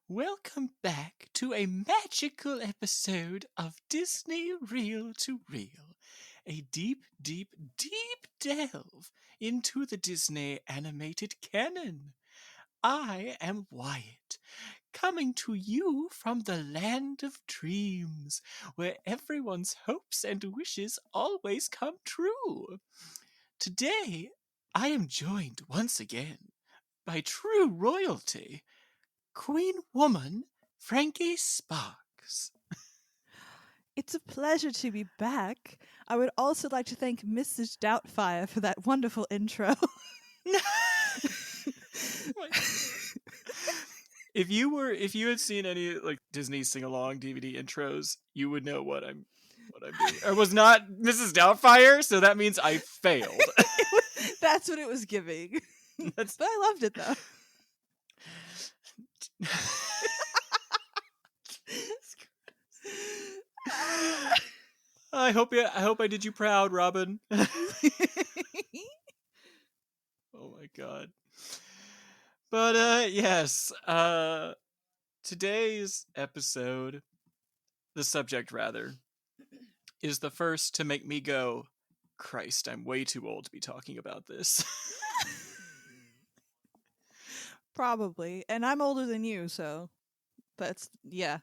Welcome back to a magical episode of Disney Reel to Reel, a deep, deep, deep delve into the Disney animated canon. I am Wyatt, coming to you from the land of dreams, where everyone's hopes and wishes always come true. Today, I am joined once again by true royalty, Queen Woman Frankie Sparks. It's a pleasure to be back. I would also like to thank Mrs. Doubtfire for that wonderful intro. If you had seen any like Disney sing-along DVD intros, you would know what I'm doing. I was not Mrs. Doubtfire, so that means I failed. That's what it was giving. But I loved it though. I hope I did you proud, Robin. Oh my god. But yes, today's episode, the subject rather, is the first to make me go, Christ, I'm way too old to be talking about this. Probably. And I'm older than you, so that's yeah.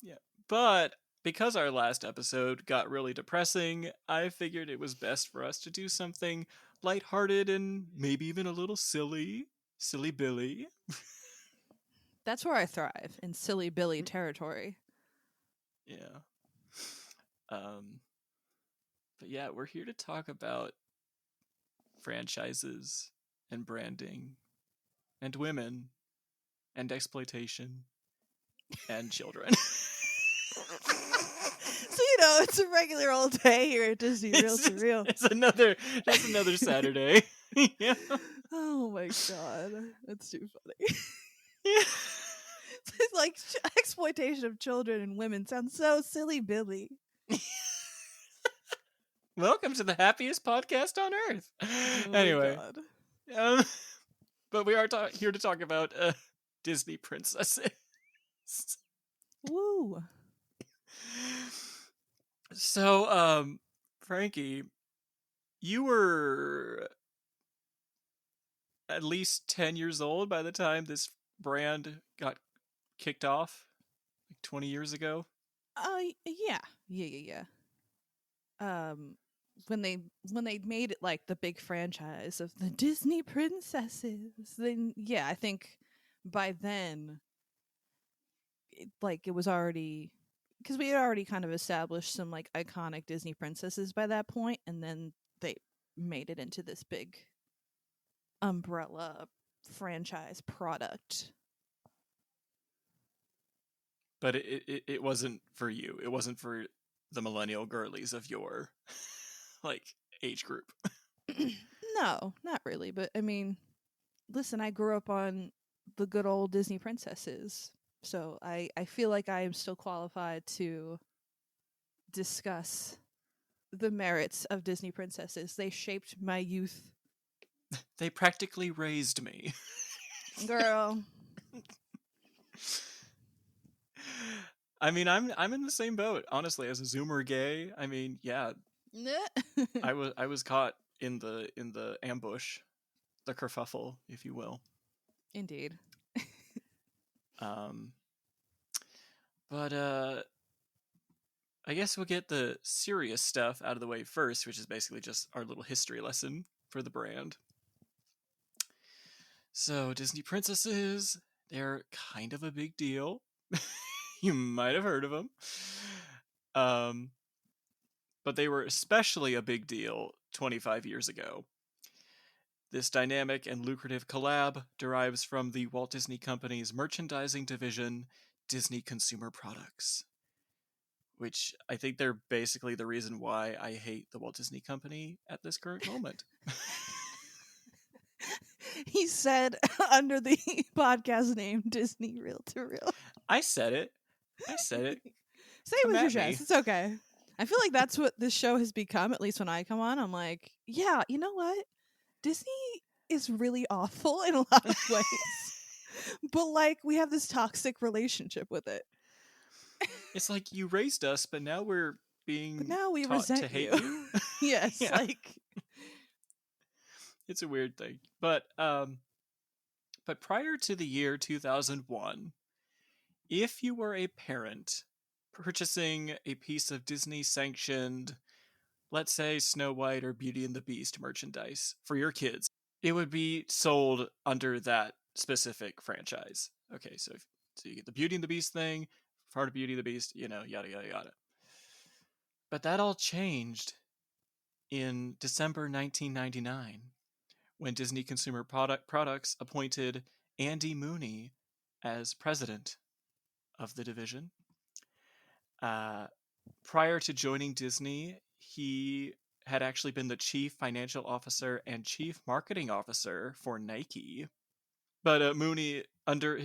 Yeah. But because our last episode got really depressing, I figured it was best for us to do something lighthearted and maybe even a little silly. Silly Billy. That's where I thrive, in silly Billy territory. Yeah. But yeah, we're here to talk about franchises and branding and women and exploitation and children. So it's a regular old day here at Disney Reel to Reel. It's another Saturday. Yeah. Oh my god, that's too funny. Yeah. It's like exploitation of children and women sounds so silly, Billy. Welcome to the happiest podcast on earth. Oh anyway, but we are here to talk about Disney princesses. Woo. So, Frankie, you were at least 10 years old by the time this brand got kicked off, like 20 years ago. Yeah. When they made it like the big franchise of the Disney princesses, then yeah, I think by then it was already, because we had already kind of established some like iconic Disney princesses by that point, and then they made it into this big umbrella franchise product. But it wasn't for you. It wasn't for the millennial girlies of your like age group. No, not really. But I mean, listen, I grew up on the good old Disney princesses, so I feel like I am still qualified to discuss the merits of Disney princesses. They shaped my youth. They practically raised me. Girl. I mean, I'm in the same boat, honestly. As a Zoomer gay, I mean, yeah, I was caught in the ambush, the kerfuffle, if you will. Indeed. But I guess we'll get the serious stuff out of the way first, which is basically just our little history lesson for the brand. So, Disney princesses, they're kind of a big deal. You might have heard of them. But they were especially a big deal 25 years ago. This dynamic and lucrative collab derives from the Walt Disney Company's merchandising division, Disney Consumer Products, which I think they're basically the reason why I hate the Walt Disney Company at this current moment. He said under the podcast name Disney Reel to Reel. I said it. Say it with your chest. It's okay. I feel like that's what this show has become, at least when I come on. I'm like, yeah, you know what? Disney is really awful in a lot of ways. But like we have this toxic relationship with it. It's like you raised us, but now we're But being now we taught to resent hate you. you. Yes, Yeah, like it's a weird thing. But prior to the year 2001, if you were a parent purchasing a piece of Disney sanctioned, let's say Snow White or Beauty and the Beast merchandise for your kids, it would be sold under that specific franchise. Okay, so you get the Beauty and the Beast thing, part of Beauty and the Beast, yada yada yada. But that all changed in December 1999 when Disney Consumer Products appointed Andy Mooney as president of the division. Uh, Prior to joining Disney, he had actually been the chief financial officer and chief marketing officer for Nike. But Mooney, under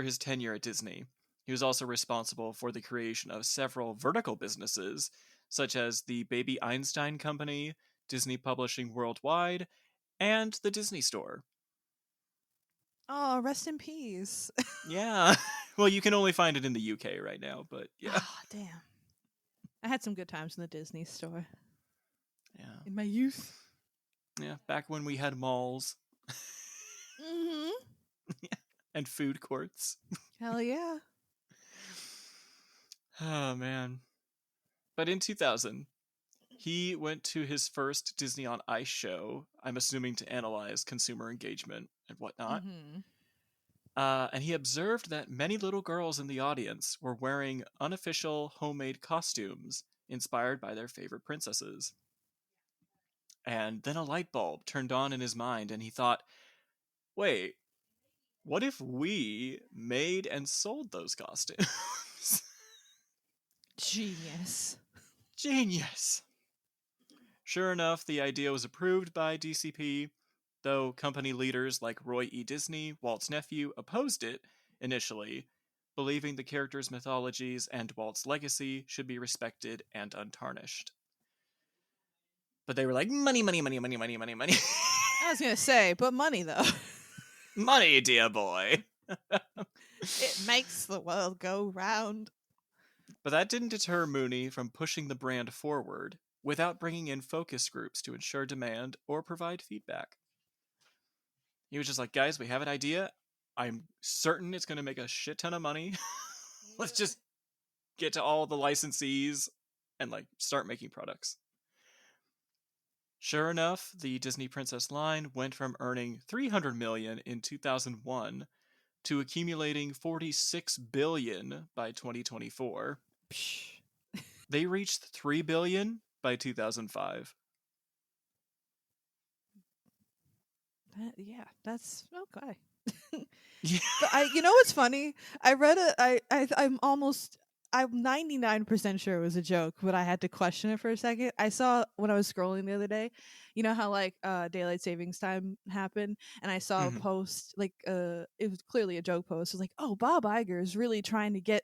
his tenure at Disney, he was also responsible for the creation of several vertical businesses, such as the Baby Einstein Company, Disney Publishing Worldwide, and the Disney Store. oh, rest in peace. Yeah. Well, you can only find it in the UK right now, but yeah. Oh, damn. I had some good times in the Disney store Yeah. in my youth. Yeah. Back when we had malls Mhm. and food courts. Hell yeah. Oh, man. But in 2000, he went to his first Disney on Ice show, I'm assuming to analyze consumer engagement and whatnot. Mhm. And he observed that many little girls in the audience were wearing unofficial homemade costumes inspired by their favorite princesses. And then a light bulb turned on in his mind, and he thought, wait, what if we made and sold those costumes? Genius. Genius! Sure enough, the idea was approved by DCP, though company leaders like Roy E. Disney, Walt's nephew, opposed it initially, believing the characters' mythologies and Walt's legacy should be respected and untarnished. But they were like, money, money, money, money, money, money, money. I was gonna say, but money though. Money, dear boy. It makes the world go round. But that didn't deter Mooney from pushing the brand forward without bringing in focus groups to ensure demand or provide feedback. He was just like, guys, we have an idea. I'm certain it's going to make a shit ton of money. Let's just get to all the licensees and like start making products. Sure enough, the Disney Princess line went from earning $300 million in 2001 to accumulating $46 billion by 2024. Psh. They reached $3 billion by 2005. Yeah, that's okay. Yeah. But you know what's funny? I read it. I'm 99% sure it was a joke, but I had to question it for a second. I saw when I was scrolling the other day, you know how like daylight savings time happened, and I saw a Mhm. post like it was clearly a joke post. It was like, oh, Bob Iger is really trying to get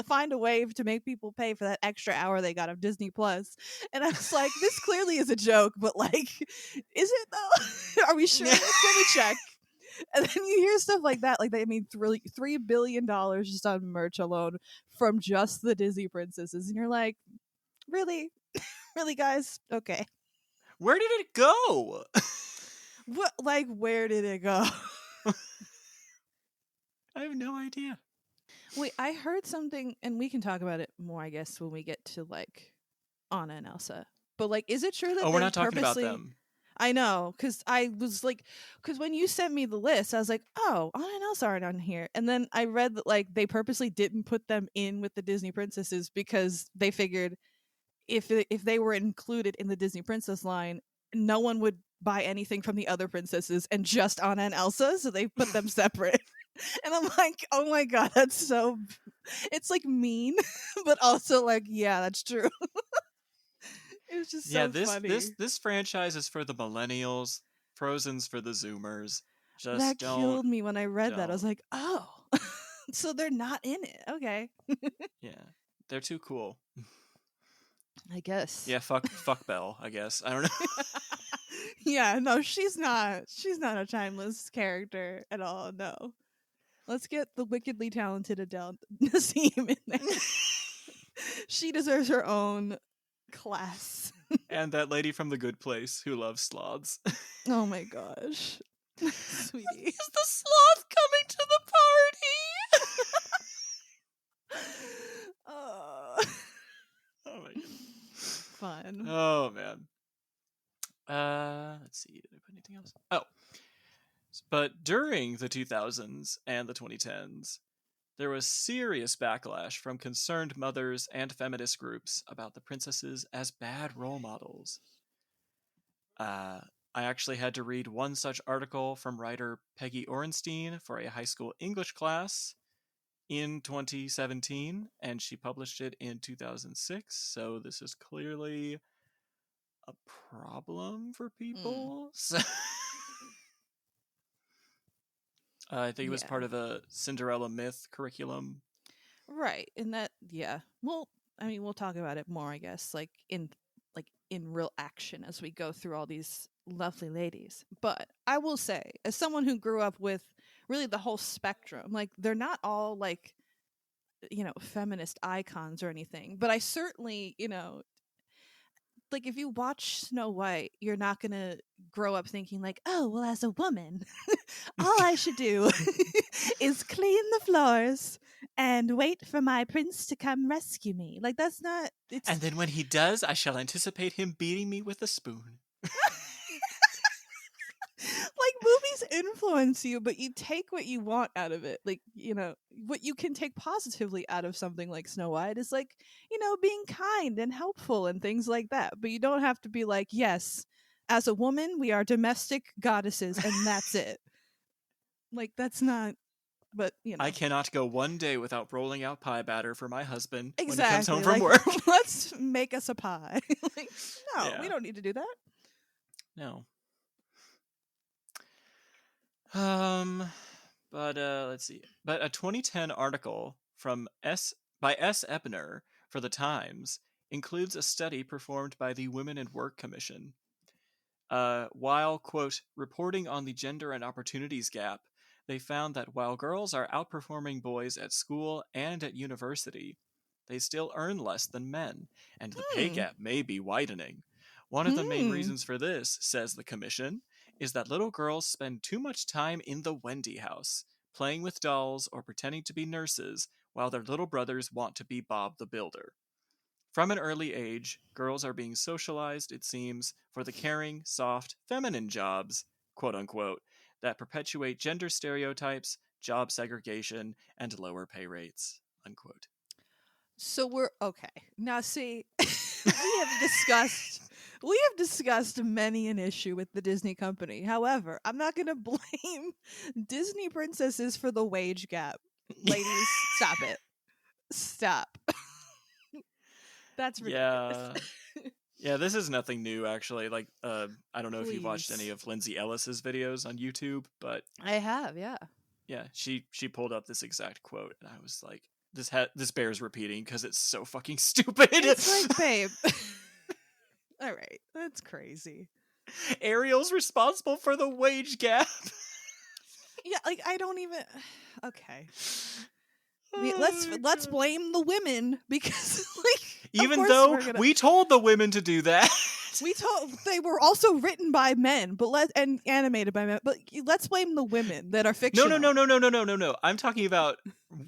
find a way to make people pay for that extra hour they got of Disney Plus, and I was like, this clearly is a joke, but like, is it though? Are we sure? Let me check. And then you hear stuff like that, like they made $3 billion just on merch alone from just the Disney princesses, and you're like, really, really, guys? Okay, Where did it go? what? Like, where did it go? I have no idea. Wait, I heard something, and we can talk about it more, I guess, when we get to like Anna and Elsa. But like, is it true that Oh, we're they not talking about purposely? them. I know, because I was like, because when you sent me the list, I was like, oh, Anna and Elsa aren't on here. And then I read that like they purposely didn't put them in with the Disney princesses because they figured if they were included in the Disney princess line, no one would buy anything from the other princesses and just Anna and Elsa, so they put them separate. And I'm like, oh my god, that's so. It's like mean, but also like, yeah, that's true. It was just Yeah, so this this funny. this franchise is for the millennials. Frozen's for the Zoomers. Just That killed me when I read that. I was don't. like, oh, so they're not in it. Okay. Yeah, they're too cool. I guess. Yeah, fuck Belle. I guess I don't know. Yeah, no, she's not. She's not a timeless character at all. No. Let's get the wickedly talented Adele Nassim in there. She deserves her own class. And that lady from The Good Place who loves sloths. Oh my gosh. Sweetie. Is the sloth coming to the party? Oh. Oh my goodness. Fun. Oh man. Let's see. Did I put anything else? Oh. But during the 2000s and the 2010s, there was serious backlash from concerned mothers and feminist groups about the princesses as bad role models. I actually had to read one such article from writer Peggy Orenstein for a high school English class in 2017, and she published it in 2006, so this is clearly a problem for people. So I think it was part of a Cinderella myth curriculum. Right. And that, yeah. Well, I mean, we'll talk about it more, I guess, like in real action as we go through all these lovely ladies. But I will say, as someone who grew up with really the whole spectrum, like they're not all like, feminist icons or anything, but I certainly, like if you watch Snow White, you're not gonna grow up thinking like, oh well, as a woman, all I should do is clean the floors and wait for my prince to come rescue me. Like that's not. It's And then when he does, I shall anticipate him beating me with a spoon. like movies influence you, but you take what you want out of it. Like, what you can take positively out of something like Snow White is like, being kind and helpful and things like that. But you don't have to be like, yes, as a woman, we are domestic goddesses and that's it. Like, that's not, but, I cannot go one day without rolling out pie batter for my husband when he Exactly. comes home from Like, work. let's make us a pie. Like, no, Yeah. we don't need to do that. No. But let's see. But a 2010 article by S. Ebner for The Times includes a study performed by the Women in Work Commission. While, quote, reporting on the gender and opportunities gap, they found that while girls are outperforming boys at school and at university, they still earn less than men, and the pay gap may be widening. One of the main reasons for this, says the commission, is that little girls spend too much time in the Wendy house, playing with dolls or pretending to be nurses, while their little brothers want to be Bob the Builder. From an early age, girls are being socialized, it seems, for the caring, soft, feminine jobs, quote unquote, that perpetuate gender stereotypes, job segregation, and lower pay rates, unquote. So we're okay. Now see, we have discussed many an issue with the Disney company. However, I'm not going to blame Disney princesses for the wage gap. Ladies, stop it. Stop. That's ridiculous. Yeah, this is nothing new actually. Like I don't know if you've watched Please. any of Lindsay Ellis's videos on YouTube, but I have, yeah. yeah, she pulled up this exact quote and I was like, this bears repeating because it's so fucking stupid. It's like, babe. All right, that's crazy. Ariel's responsible for the wage gap. Yeah, like I don't even. Okay, Oh let's blame the women because, like, even though we told the women to do that, we told they were also written by men, but and animated by men. But let's blame the women that are fictional. No. I'm talking about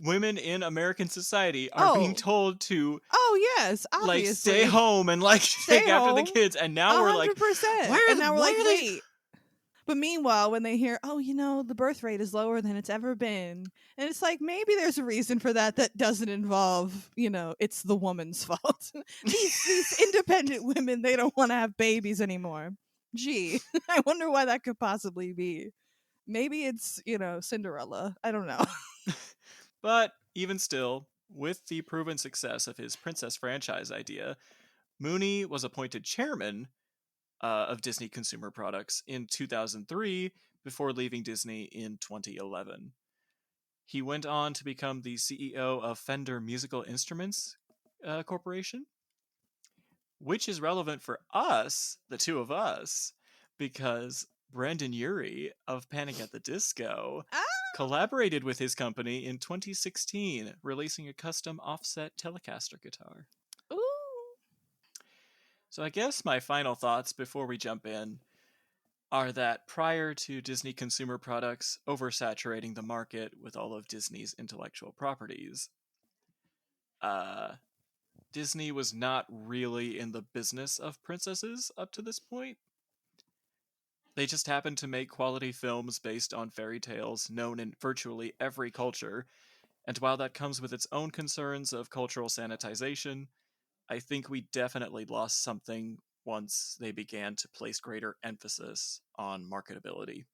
women in American society are being told to. Oh yes, obviously. Like stay home and like take after the kids, and now we're like, 100%. And now we're like, wait. But meanwhile, when they hear, oh, the birth rate is lower than it's ever been, and it's like maybe there's a reason for that doesn't involve, it's the woman's fault. these independent women, they don't want to have babies anymore. Gee, I wonder why that could possibly be. Maybe it's Cinderella. I don't know. But even still, with the proven success of his princess franchise idea, Mooney was appointed chairman of Disney Consumer Products in 2003 before leaving Disney in 2011. He went on to become the CEO of Fender Musical Instruments Corporation, which is relevant for us, the two of us, because Brendan Urie of Panic at the Disco collaborated with his company in 2016, releasing a custom offset Telecaster guitar. Ooh. So I guess my final thoughts before we jump in are that prior to Disney consumer products oversaturating the market with all of Disney's intellectual properties, uh, Disney was not really in the business of princesses up to this point. They just happened to make quality films based on fairy tales known in virtually every culture, and while that comes with its own concerns of cultural sanitization, I think we definitely lost something once they began to place greater emphasis on marketability.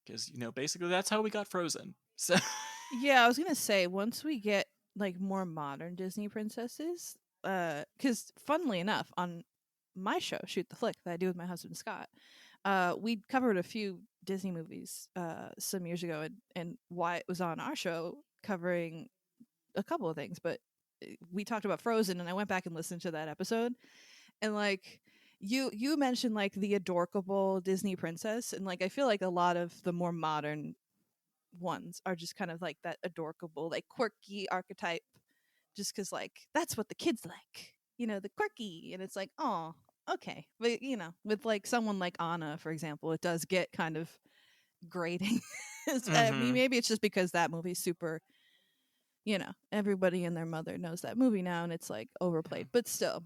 Because, basically that's how we got Frozen. So Yeah, I was gonna say once we get like more modern Disney princesses, because funnily enough, on my show, Shoot the Flick, that I do with my husband Scott, we covered a few Disney movies some years ago, and Wyatt was on our show covering a couple of things, but we talked about Frozen, and I went back and listened to that episode, and like you mentioned like the adorable Disney princess, and like I feel like a lot of the more modern ones are just kind of like that adorable, like quirky archetype, just because like that's what the kids like, the quirky, and it's like, oh, okay, but with like someone like Anna, for example, it does get kind of grating. I mean, mm-hmm. maybe it's just because that movie's super, everybody and their mother knows that movie now, and it's like overplayed, but still,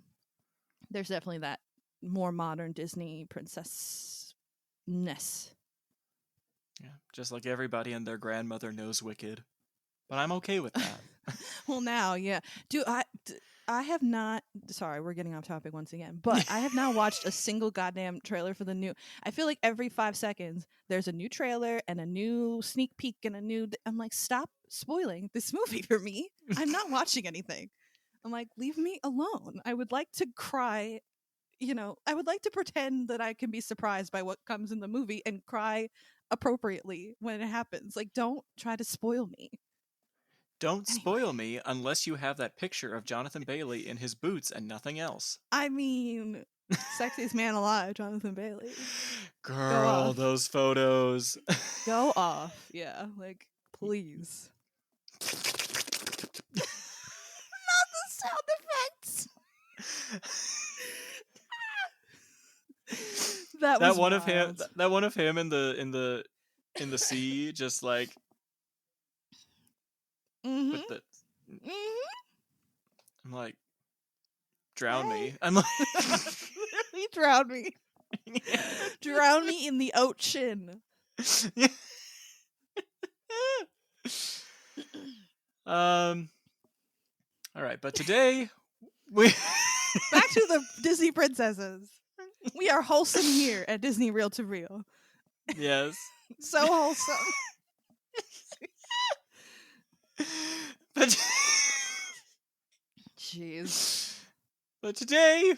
there's definitely that more modern Disney princess ness. Yeah, just like everybody and their grandmother knows Wicked. But I'm okay with that. Well, now, yeah. I have not. Sorry, we're getting off topic once again. But I have not watched a single goddamn trailer for the new. I feel like every 5 seconds there's a new trailer and a new sneak peek and a new. I'm like, stop spoiling this movie for me. I'm not watching anything. I'm like, leave me alone. I would like to cry. I would like to pretend that I can be surprised by what comes in the movie and cry appropriately when it happens. Like, don't try to spoil me. Don't Anyway. spoil me unless you have that picture of Jonathan Bailey in his boots and nothing else. I mean, sexiest man alive, Jonathan Bailey. Go Girl, off. those photos. Go off. Yeah, like, please. Not the sound effects. That was one wild. of him. That one of him in the sea, just like with the. I'm like, drown me. I'm like, he drowned me. Drown me in the ocean. All right, but today we back to the Disney princesses. We are wholesome here at Disney Reel to Reel. Yes. So wholesome. But jeez. But today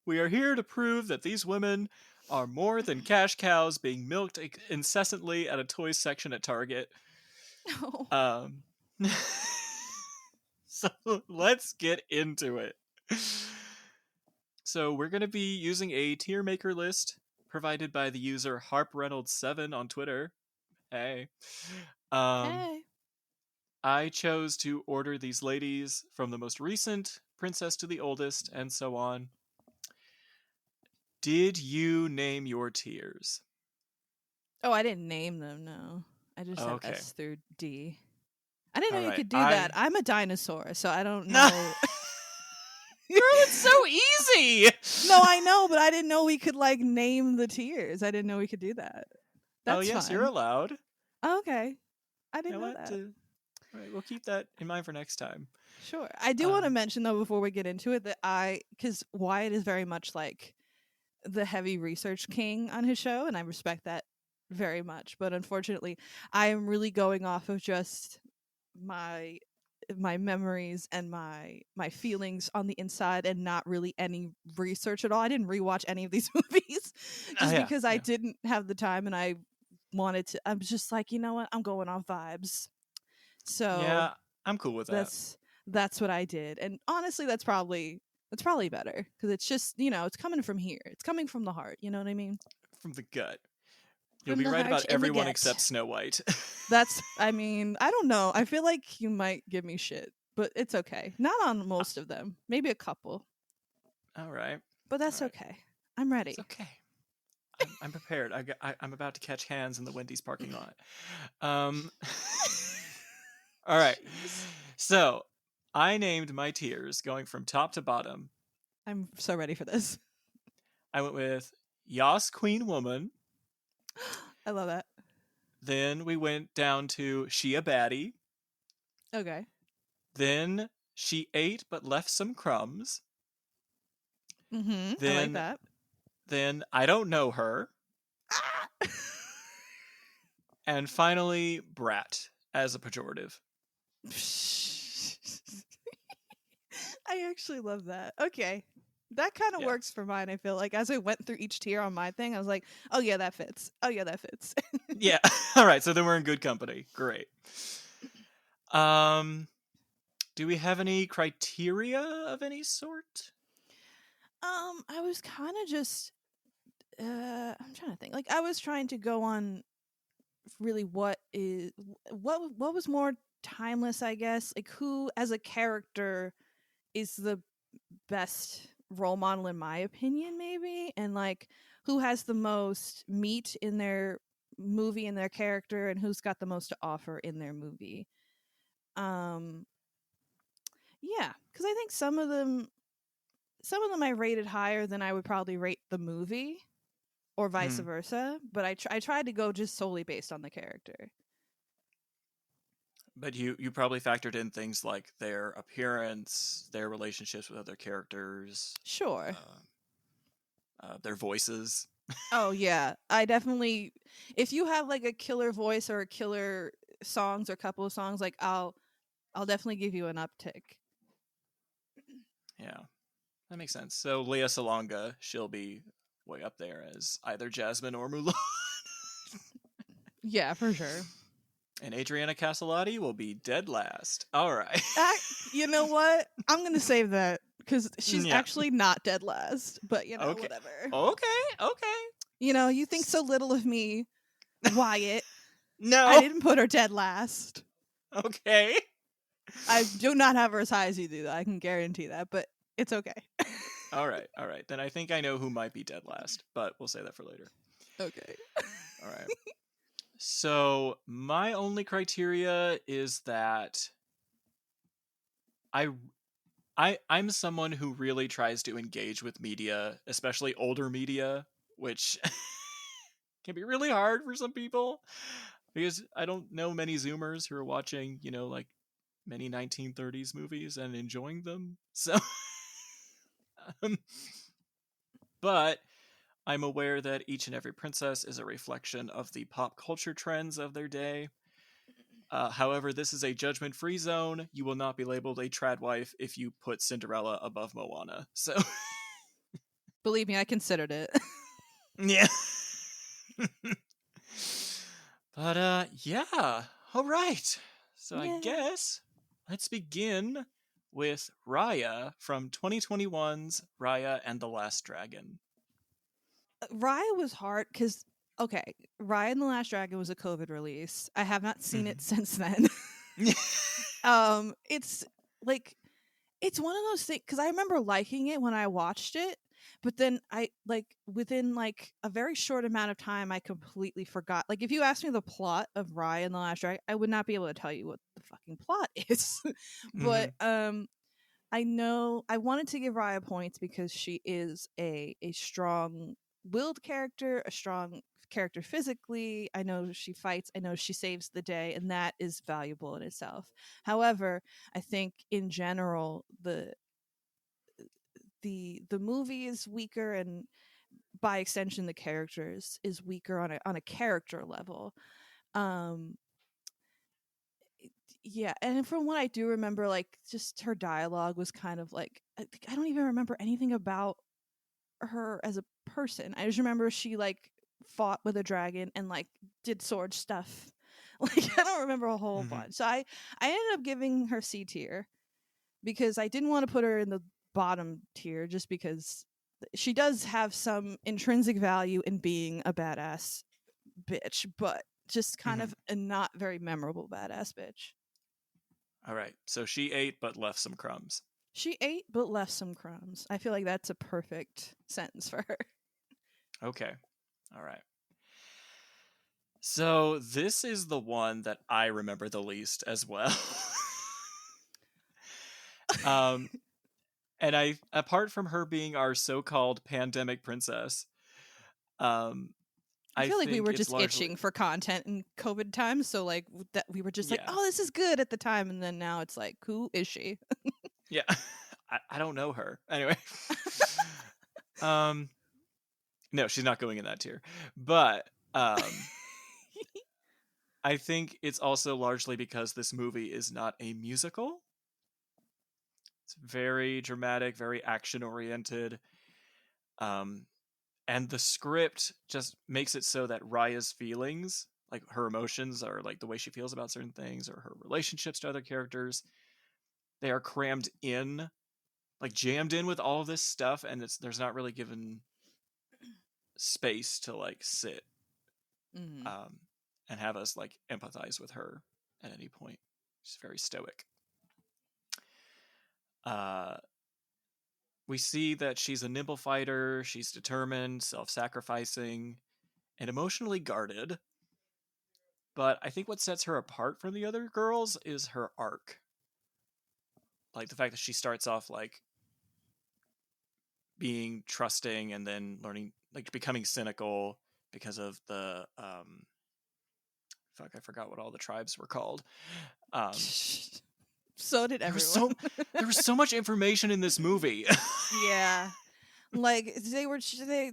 we are here to prove that these women are more than cash cows being milked incessantly at a toy section at Target. Oh. So let's get into it. So we're going to be using a tier maker list provided by the user HarpReynolds7 on Twitter. Hey. Hey. I chose to order these ladies from the most recent princess to the oldest and so on. Did you name your tiers? Oh, I didn't name them, no. I just have Okay. S through D. I didn't know All you right. could do that. I'm a dinosaur, so I don't know. Girl, it's so easy. No, I know, but I didn't know we could like name the tiers. I didn't know we could do that. That's yes, fine. you're allowed. Oh, okay. I didn't know that. All right, we'll keep that in mind for next time. Sure. I do want to mention though before we get into it that because Wyatt is very much like the heavy research king on his show, and I respect that very much. But unfortunately, I am really going off of just my memories and my feelings on the inside and not really any research at all. I didn't rewatch any of these movies just because I didn't have the time, and I wanted to. I was just like, you know what? I'm going on vibes. So yeah, I'm cool with that. That's what I did, and honestly, that's probably better because it's just it's coming from here. It's coming from the heart. You know what I mean? From the gut. You'll in be the right heart, about in the everyone gut. except Snow White. That's, I mean, I don't know. I feel like you might give me shit, but it's okay. Not on most of them. Maybe a couple, All right. but All that's right. okay. I'm It's ready. okay. I'm prepared. I'm about to catch hands in the Wendy's parking lot. Um, all right. Jeez. So I named my tiers going from top to bottom. I'm so ready for this. I went with Yas Queen Woman. I love that. Then we went down to She a Baddie. Okay. Then She Ate but Left Some Crumbs. I like Then that. then I Don't Know Her. Ah! And finally Brat as a pejorative. I actually love that. Okay. That kind of Yeah. works for mine, I feel like. As I went through each tier on my thing, I was like, oh yeah, that fits. Oh yeah, that fits. Yeah. All right. So then we're in good company. Great. Um, do we have any criteria of any sort? I was kind of just I'm trying to think. Like I was trying to go on really what was more timeless, I guess. Like who as a character is the best role model in my opinion maybe, and like who has the most meat in their movie and their character, and who's got the most to offer in their movie. um yeah, because I think some of them I rated higher than I would probably rate the movie, or vice Hmm. versa, but I tried to go just solely based on the character. But you probably factored in things like their appearance, their relationships with other characters, Sure. their voices. Oh yeah, I definitely. If you have like a killer voice or a killer songs or couple of songs, like I'll definitely give you an uptick. Yeah, that makes sense. So Lea Salonga, she'll be way up there as either Jasmine or Mulan. Yeah, for sure. And Adriana Caselotti will be dead last. All right. You know what? I'm gonna save that because she's Yeah. actually not dead last. But Okay. whatever. Okay. Okay. You think so little of me, Wyatt. I No. didn't put her dead last. Okay. I do not have her as high as you do. I can guarantee that. But it's okay. All right. All right. Then I think I know who might be dead last, but we'll say that for later. Okay. All right. So my only criteria is that I I'm someone who really tries to engage with media, especially older media, which can be really hard for some people because I don't know many Zoomers who are watching, like many 1930s movies and enjoying them. So, um, but I'm aware that each and every princess is a reflection of the pop culture trends of their day. However, this is a judgment-free zone. You will not be labeled a trad wife if you put Cinderella above Moana. So, Believe me, I considered it. yeah. But yeah. All right. So I Yeah. guess let's begin with Raya from 2021's Raya and the Last Dragon. Raya was hard because okay, Raya and the Last Dragon was a COVID release. I have not seen it since then. It's like it's one of those things because I remember liking it when I watched it, but then I like within like a very short amount of time I completely forgot. Like if you asked me the plot of Raya and the Last Dragon, I would not be able to tell you what the fucking plot is. But Mhm. I know I wanted to give Raya points because she is a strong willed character, a strong character physically. I know she fights, I know she saves the day, and that is valuable in itself. However, I think in general the movie is weaker, and by extension the characters is weaker on a character level. Um yeah, and from what I do remember, like just her dialogue was kind of like I don't even remember anything about her as a person. I just remember she like fought with a dragon and like did sword stuff. Like I don't remember a whole Mhm. bunch. So I ended up giving her C tier because I didn't want to put her in the bottom tier just because she does have some intrinsic value in being a badass bitch, but just kind of a not very memorable badass bitch. All right. So she ate but left some crumbs. She ate but left some crumbs. I feel like that's a perfect sentence for her. Okay. All right. So this is the one that I remember the least as well. And apart from her being our so-called pandemic princess, I I feel like we think were it's just largely, itching for content in COVID times, so like that we were just like, yeah, "Oh, this is good" at the time, and then now it's like, "Who is she?" yeah. I don't know her anyway. um, no, she's not going in that tier, but I think it's also largely because this movie is not a musical. It's very dramatic, very action oriented. Um, and the script just makes it so that Raya's feelings, like her emotions, or like the way she feels about certain things, or her relationships to other characters, they are crammed in, like jammed in with all of this stuff, and there's not really given space to like sit Mm. um, and have us like empathize with her at any point. She's very stoic. Uh, we see that she's a nimble fighter. She's determined, self-sacrificing, and emotionally guarded. But I think what sets her apart from the other girls is her arc. Like the fact that she starts off like being trusting and then learning, like becoming cynical because of the fuck, I forgot what all the tribes were called. Um, So did there was everyone. there was so much information in this movie. Yeah. Like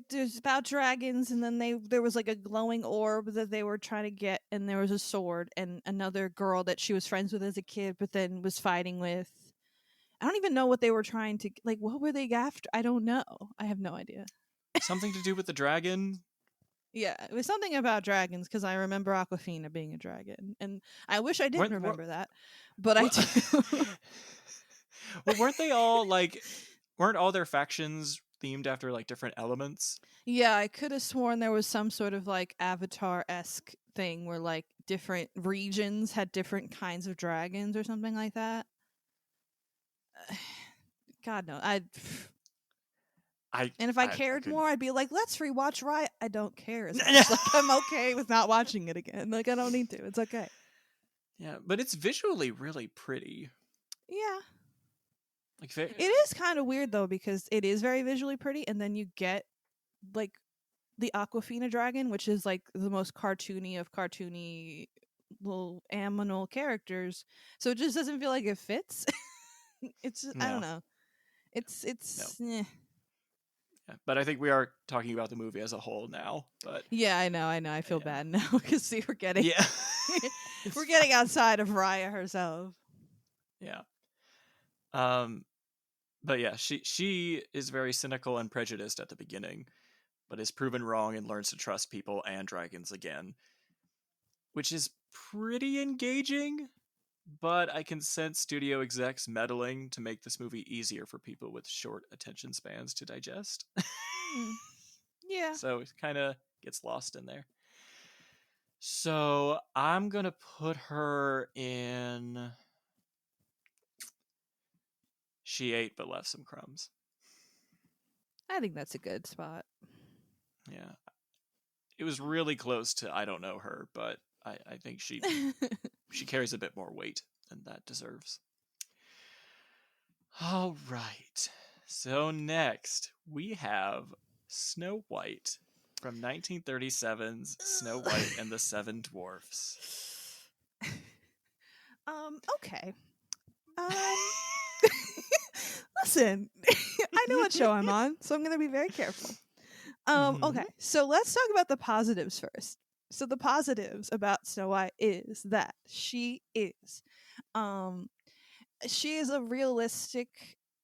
there's about dragons, and then there was like a glowing orb that they were trying to get, and there was a sword and another girl that she was friends with as a kid but then was fighting with. I don't even know what they were trying to, like, what were they after? I don't know. I have no idea. Something to do with the dragon. Yeah, it was something about dragons because I remember Aquafina being a dragon, and I wish I didn't Weren't, remember that, but I well, do. well, weren't they all like? Weren't all their factions themed after like different elements? Yeah, I could have sworn there was some sort of like Avatar-esque thing where like different regions had different kinds of dragons or something like that. God no, I and if I I cared couldn't. more, I'd be like, let's rewatch Riot. I don't care as much. Like I'm okay with not watching it again. Like I don't need to. It's okay. Yeah, but it's visually really pretty. Yeah. Like It is kind of weird though because it is very visually pretty, and then you get like the Aquafina dragon, which is like the most cartoony of cartoony little aminal characters. So it just doesn't feel like it fits. I don't no, know. no. Eh. Yeah, but I think we are talking about the movie as a whole now. But Yeah, I know. I feel yeah, bad now because see, we're getting yeah, we're it's getting fine. outside of Raya herself. Yeah. Um, but yeah, she is very cynical and prejudiced at the beginning, but is proven wrong and learns to trust people and dragons again, which is pretty engaging. But I can sense studio execs meddling to make this movie easier for people with short attention spans to digest. Mm, yeah, So it kind of gets lost in there. So I'm gonna put her in. She ate but left some crumbs. I think that's a good spot. Yeah, it was really close to I don't know her, but I think she carries a bit more weight than that deserves. All right. So next we have Snow White from 1937's Snow White and the Seven Dwarfs. Okay. Listen, I know what show I'm on, so I'm going to be very careful. Mm-hmm. Okay, so let's talk about the positives first. So the positives about Snow White is that um she is a realistic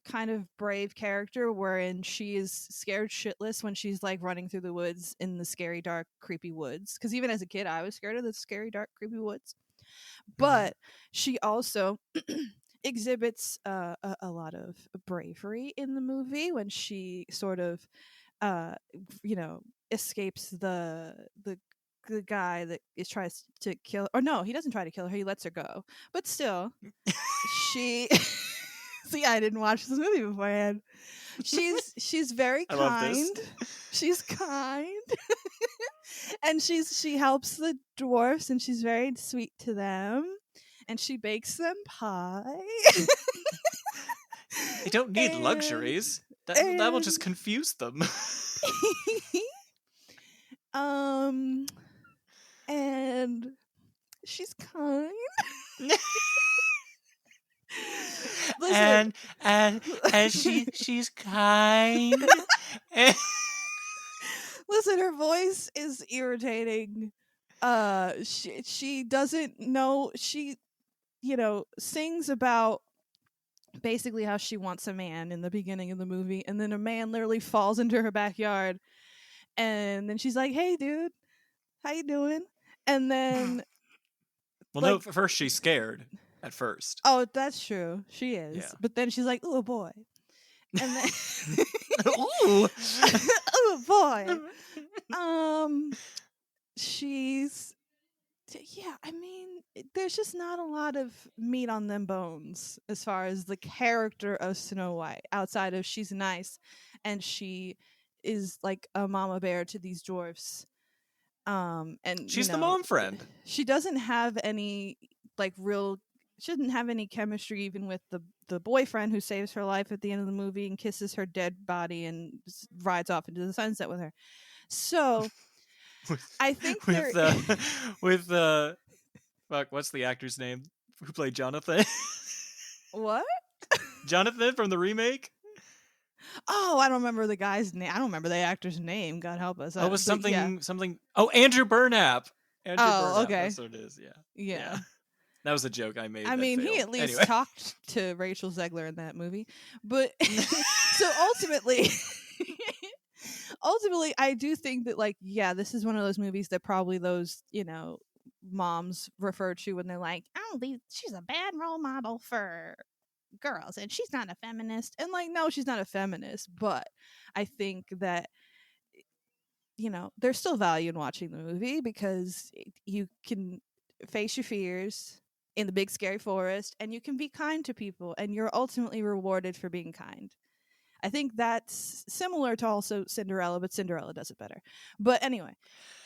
kind of brave character wherein she is scared shitless when she's like running through the woods in the scary dark creepy woods, because even as a kid I was scared of the scary dark creepy woods. Mm-hmm. But she also exhibits a lot of bravery in the movie when she sort of uh you know escapes the the guy that is tries to kill, or no, he doesn't try to kill her. He lets her go, but still, she. See, I didn't watch this movie beforehand. She's very I love this. kind. She's kind, and she helps the dwarfs, and she's very sweet to them, and she bakes them pie. They don't need And- luxuries. That will just and- confuse them. And she's kind. Listen, and she's kind. listen, her voice is irritating. She doesn't know. She, sings about basically how she wants a man in the beginning of the movie, and then a man literally falls into her backyard, and then she's like, "Hey, dude, how you doing?" And then, Well, like- no, first she's scared at first. oh, that's true, she is. Yeah. But then she's like, "Ooh, a boy," and then, Ooh. "Ooh, a boy." She's, yeah, I mean, there's just not a lot of meat on them bones as far as the character of Snow White, outside of she's nice and she is like a mama bear to these dwarfs. And She's the mom friend. She doesn't have any she doesn't have any chemistry even with the boyfriend who saves her life at the end of the movie and kisses her dead body and rides off into the sunset with her. So I think with fuck, what's the actor's name who played Jonathan? what? Jonathan from the remake? Oh, I don't remember the guy's name. I don't remember the actor's name. God help us. Oh, it was But yeah. something. Oh, Andrew Burnap. Andrew Oh, Burnap, okay. that's what it is. Yeah. Yeah. That was a joke I made. I that mean, he failed. at least Anyway. talked to Rachel Zegler in that movie. But so ultimately, I do think that, like, yeah, this is one of those movies that probably those, moms refer to when they're like, "Oh, she's a bad role model for girls and she's not a feminist." And like, no, she's not a feminist, but I think that there's still value in watching the movie because you can face your fears in the big scary forest and you can be kind to people and you're ultimately rewarded for being kind. I think that's similar to also Cinderella, but Cinderella does it better. But anyway,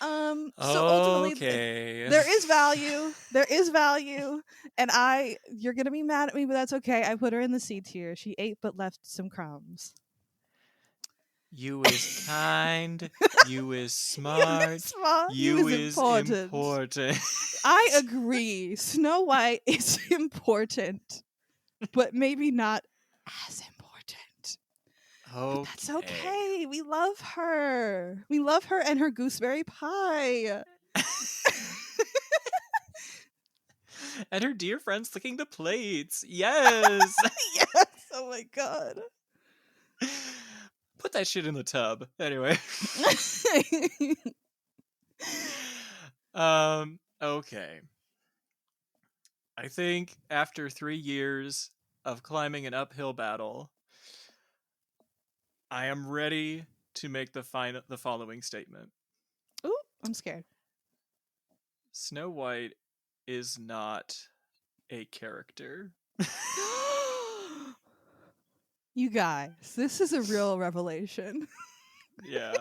so ultimately Okay. there is value. There is value. And you're going to be mad at me, but that's okay. I put her in the C tier. She ate but left some crumbs. You is kind. You is smart. You is important. I agree. Snow White is important, but maybe not as important. Okay. But that's okay. We love her. We love her and her gooseberry pie. And her dear friends licking the plates. Yes. Yes. Oh my god. Put that shit in the tub. Anyway. Okay. I think after 3 years of climbing an uphill battle, I am ready to make the following statement. Ooh, I'm scared. Snow White is not a character. You guys, this is a real revelation. Yeah.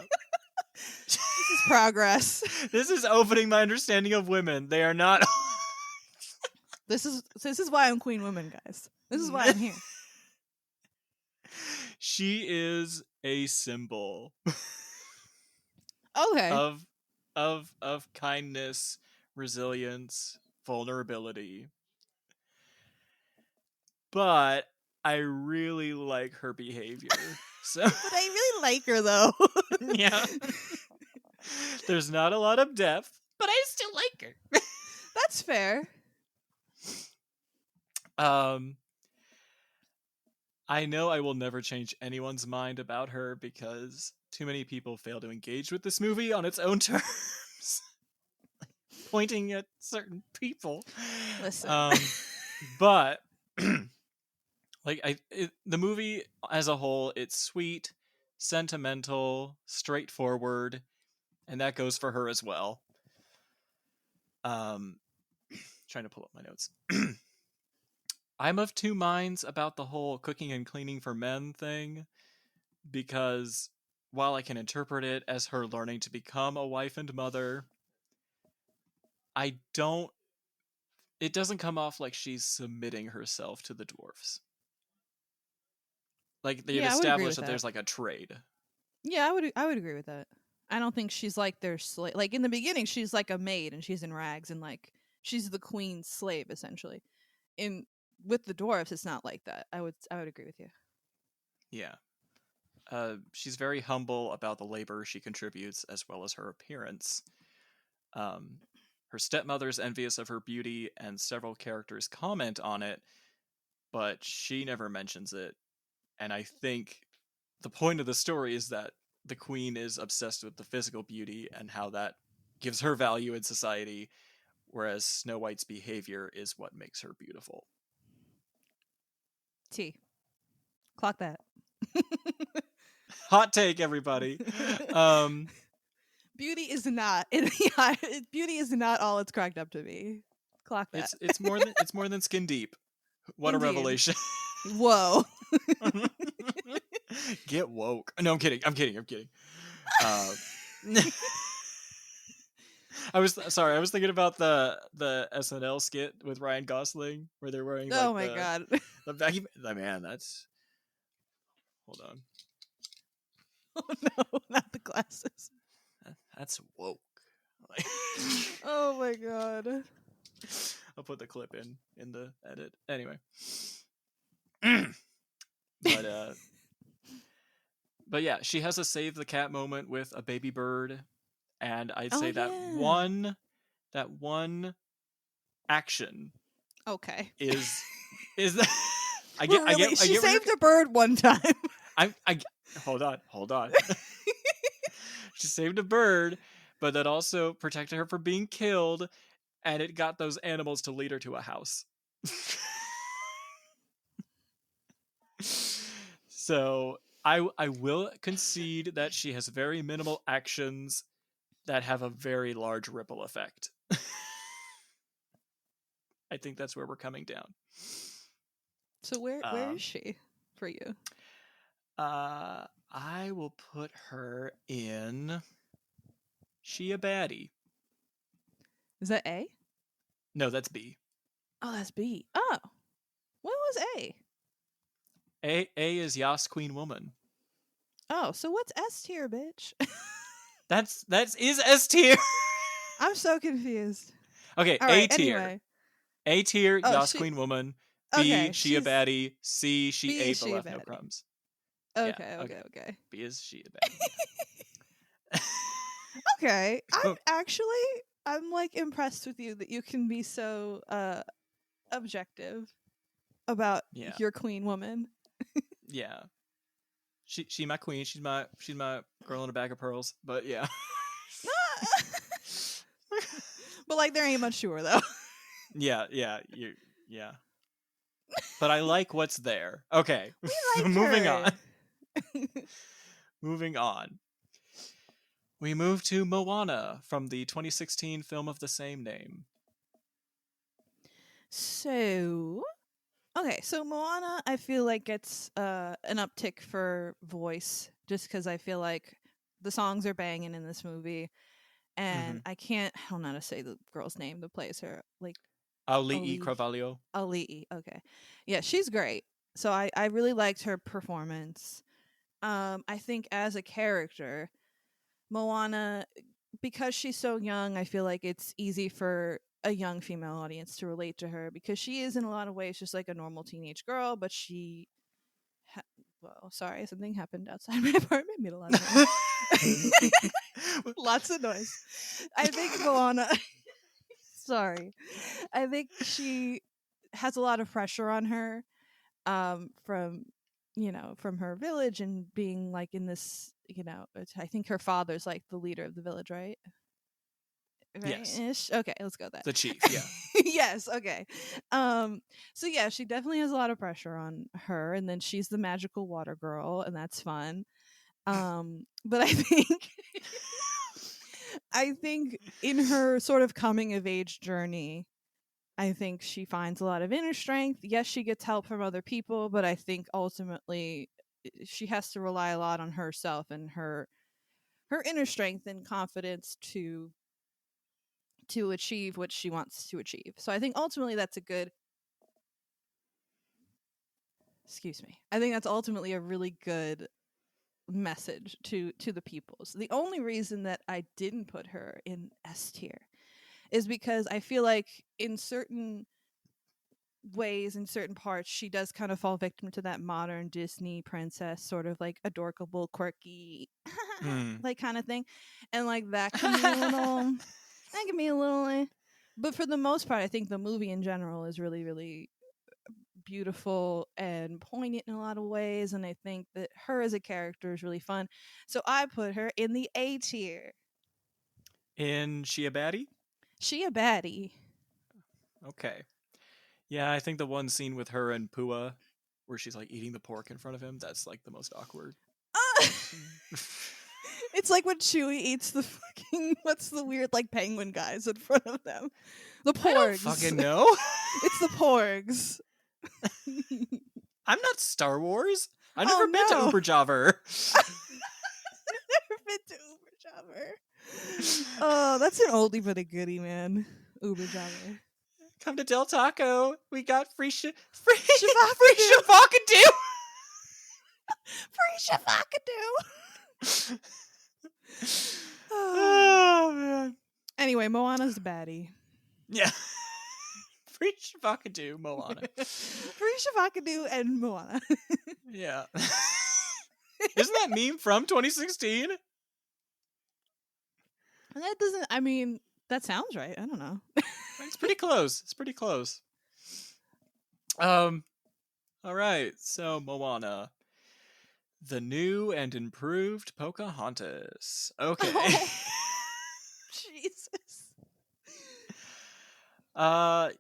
This is progress. This is opening my understanding of women. They are not. This is why I'm Queen Woman, guys. This is why I'm here. She is a symbol Okay. of kindness, resilience, vulnerability. But I really like her behavior. So But I really like her though. yeah. There's not a lot of depth, but I still like her. That's fair. I know I will never change anyone's mind about her because too many people fail to engage with this movie on its own terms. Pointing at certain people. Listen. But the movie as a whole, it's sweet, sentimental, straightforward, and that goes for her as well. Um, trying to pull up my notes. I'm of two minds about the whole cooking and cleaning for men thing, because while I can interpret it as her learning to become a wife and mother, I don't. It doesn't come off like she's submitting herself to the dwarfs. Like they've Yeah, I would agree established with that that. there's like a trade. Yeah, I would agree with that. I don't think she's like their slave. Like in the beginning, she's like a maid and she's in rags and like she's the queen's slave essentially. In with the dwarfs, it's not like that. I would agree with you. Yeah. She's very humble about the labor she contributes as well as her appearance. Um, her stepmother's envious of her beauty, and several characters comment on it, but she never mentions it. And I think the point of the story is that the queen is obsessed with the physical beauty and how that gives her value in society, whereas Snow White's behavior is what makes her beautiful. T. Clock that. Hot take, everybody. Beauty is not beauty is not all it's cracked up to be. Clock that. It's more than skin deep. What a Indeed. revelation. Whoa. Get woke. No, I'm kidding. I was thinking about the SNL skit with Ryan Gosling where they're wearing like Oh my god. the baggy. Man, that's. Hold on. Oh no, not the glasses. That's woke. Oh my god. I'll put the clip in the edit. Anyway. But yeah, she has a save the cat moment with a baby bird, and I'd say that one action Okay. is that I get she saved a bird one time. I hold on. She saved a bird, but that also protected her from being killed, and it got those animals to lead her to a house. So I will concede that she has very minimal actions that have a very large ripple effect. I think that's where we're coming down. So where is she for you? I will put her in She a Baddie. Is that A? No, that's B. Oh, that's B. Oh. What was A? A is Yas Queen Woman. Oh, so what's S tier, bitch? That's is S tier. I'm so confused. Okay, All A right, tier. anyway. A tier, Oh, Yas Queen Woman. B, okay, she a baddie. C, she B, ate but she a left no baddie. crumbs. Okay, Yeah, okay. B is she a baddie. Okay. I'm like impressed with you that you can be so objective about your queen woman. Yeah. She my queen. She's my girl in a bag of pearls. But yeah. But like there ain't much to her though. Yeah. But I like what's there. Okay. We like Moving her. on. Moving on. We move to Moana from the 2016 film of the same name. So Moana I feel like gets an uptick for voice just because I feel like the songs are banging in this movie, and I don't know how to say the girl's name that plays her, like Auli'i Cravalho. Auli'i, okay. Yeah, she's great. So I really liked her performance. I think as a character, Moana, because she's so young, I feel like it's easy for a young female audience to relate to her because she is in a lot of ways just like a normal teenage girl, but well, sorry, something happened outside my apartment. Made a lot of noise. Lots of noise. I think Moana. Sorry, I think she has a lot of pressure on her, from from her village and being like in this. I think her father's like the leader of the village, right? Yes. Ish? Okay, let's go with that. The chief, yeah. Yes, okay. So yeah, she definitely has a lot of pressure on her, and then she's the magical water girl, and that's fun. But I think I think in her sort of coming of age journey, I think she finds a lot of inner strength. Yes, she gets help from other people, but I think ultimately she has to rely a lot on herself and her inner strength and confidence to achieve what she wants to achieve. So I think ultimately that's a good excuse me. I think that's ultimately a really good message to the peoples. The only reason that I didn't put her in S tier is because I feel like in certain ways, in certain parts, she does kind of fall victim to that modern Disney princess sort of like adorable, quirky, like kind of thing, and like that can be a little, but for the most part, I think the movie in general is really, really beautiful and poignant in a lot of ways, and I think that her as a character is really fun. So I put her in the A tier. In She a Baddie? She a baddie. Okay. Yeah, I think the one scene with her and Pua where she's like eating the pork in front of him, that's like the most awkward. It's like when Chewie eats the fucking what's the weird like penguin guys in front of them. The porgs. I don't fucking know. It's the porgs. I'm not Star Wars. I've Oh, never been to no. Uberjobber. Never been to Uberjobber. Oh, that's an oldie but a goodie, man. Uberjobber. Come to Del Taco. We got free Shavakadoo. Shavakadoo. Free Shavakadoo. Oh, man. Anyway, Moana's the baddie. Yeah. Free Shavakadoo, Moana. Free Shavakadoo and Moana. Yeah. Isn't that meme from 2016? That doesn't, I mean, that sounds right. I don't know. It's pretty close. It's pretty close. All right. So, Moana. The new and improved Pocahontas. Okay. Oh, Jesus.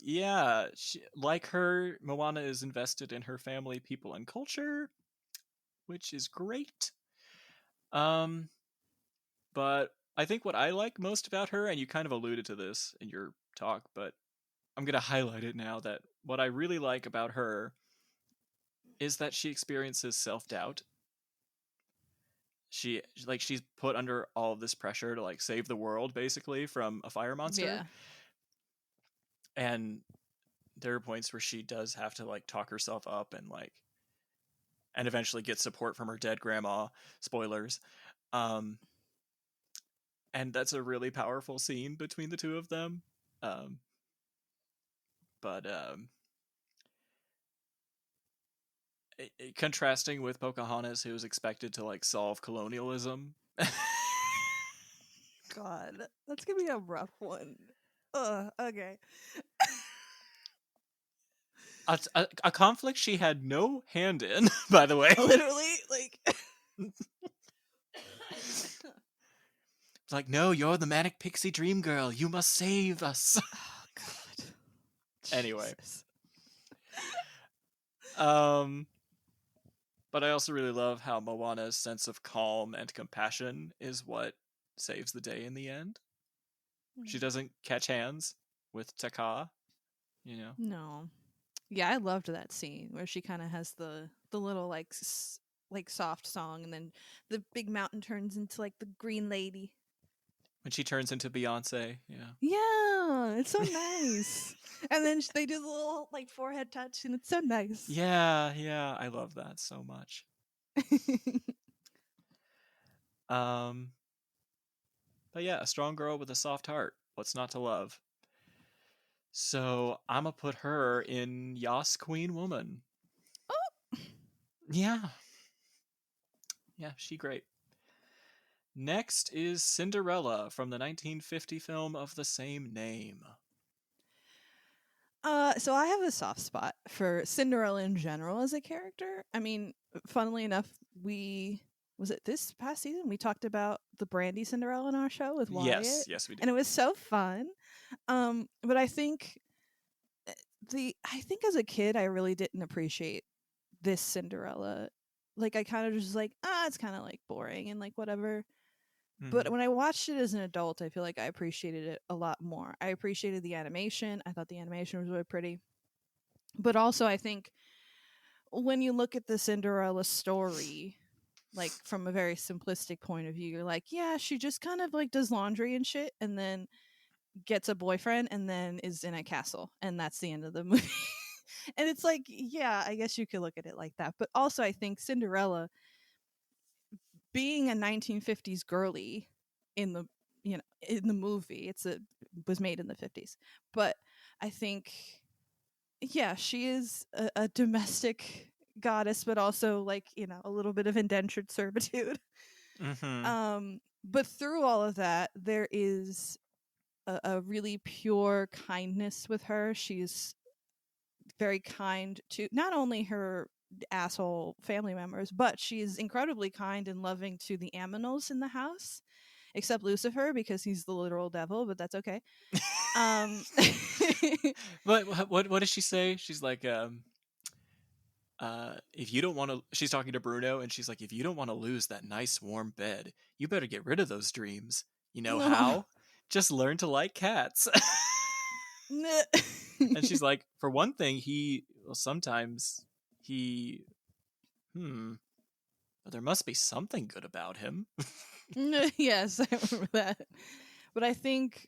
Yeah, like her, Moana is invested in her family, people, and culture, which is great. But I think what I like most about her, and you kind of alluded to this in your talk, but I'm gonna highlight it now, that what I really like about her is that she experiences self-doubt. She's put under all of this pressure to like save the world basically from a fire monster. Yeah. And there are points where she does have to like talk herself up and eventually get support from her dead grandma. Spoilers. And that's a really powerful scene between the two of them. But contrasting with Pocahontas, who was expected to like solve colonialism. God, that's gonna be a rough one. Okay. A conflict she had no hand in, by the way. Literally, like. It's like, no, you're the manic pixie dream girl. You must save us. Oh, God. Anyway. Jesus. But I also really love how Moana's sense of calm and compassion is what saves the day in the end. She doesn't catch hands with Taka, you know. No. Yeah, I loved that scene where she kind of has the little like like soft song, and then the big mountain turns into like the green lady. When she turns into Beyonce, yeah. Yeah, it's so nice. And then they do the little like forehead touch, and it's so nice. Yeah, I love that so much. But yeah, a strong girl with a soft heart. What's not to love? So I'm gonna put her in Yas Queen Woman. Oh. Yeah, she great. Next is Cinderella from the 1950 film of the same name. So I have a soft spot for Cinderella in general as a character. I mean, funnily enough, was it this past season we talked about the Brandy Cinderella in our show with Wyatt. Yes, we did. And it was so fun. But I think I think as a kid I really didn't appreciate this Cinderella. Like I kind of just like, it's kind of like boring and like whatever. But when I watched it as an adult, I feel like I appreciated it a lot more. I appreciated the animation. I thought the animation was really pretty. But also, I think when you look at the Cinderella story, like from a very simplistic point of view, you're like, yeah, she just kind of like does laundry and shit and then gets a boyfriend and then is in a castle. And that's the end of the movie. And it's like, yeah, I guess you could look at it like that. But also, I think Cinderella, being a 1950s girly in the in the movie, was made in the 50s, but I think, yeah, she is a domestic goddess, but also like a little bit of indentured servitude. Mm-hmm. But through all of that, there is a really pure kindness with her. She's very kind to not only her asshole family members, but she's incredibly kind and loving to the aminals in the house, except Lucifer because he's the literal devil, but that's okay. Um What does she say? She's like, if you don't want to, she's talking to Bruno, and she's like, if you don't want to lose that nice warm bed, you better get rid of those dreams. You know no. how? Just learn to like cats. And she's like, for one thing, sometimes he, but there must be something good about him. Yes, I remember that. But I think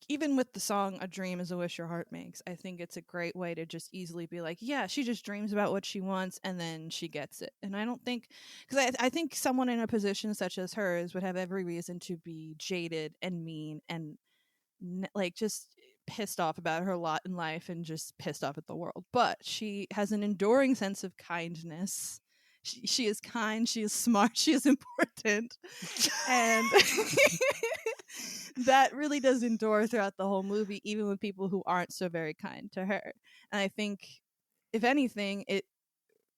even with the song "A Dream Is a Wish Your Heart Makes," I think it's a great way to just easily be like, yeah, she just dreams about what she wants and then she gets it. And I don't think, because I think someone in a position such as hers would have every reason to be jaded and mean and like just pissed off about her lot in life and just pissed off at the world. But she has an enduring sense of kindness. She is kind, she is smart, she is important. And that really does endure throughout the whole movie, even with people who aren't so very kind to her. And I think, if anything, it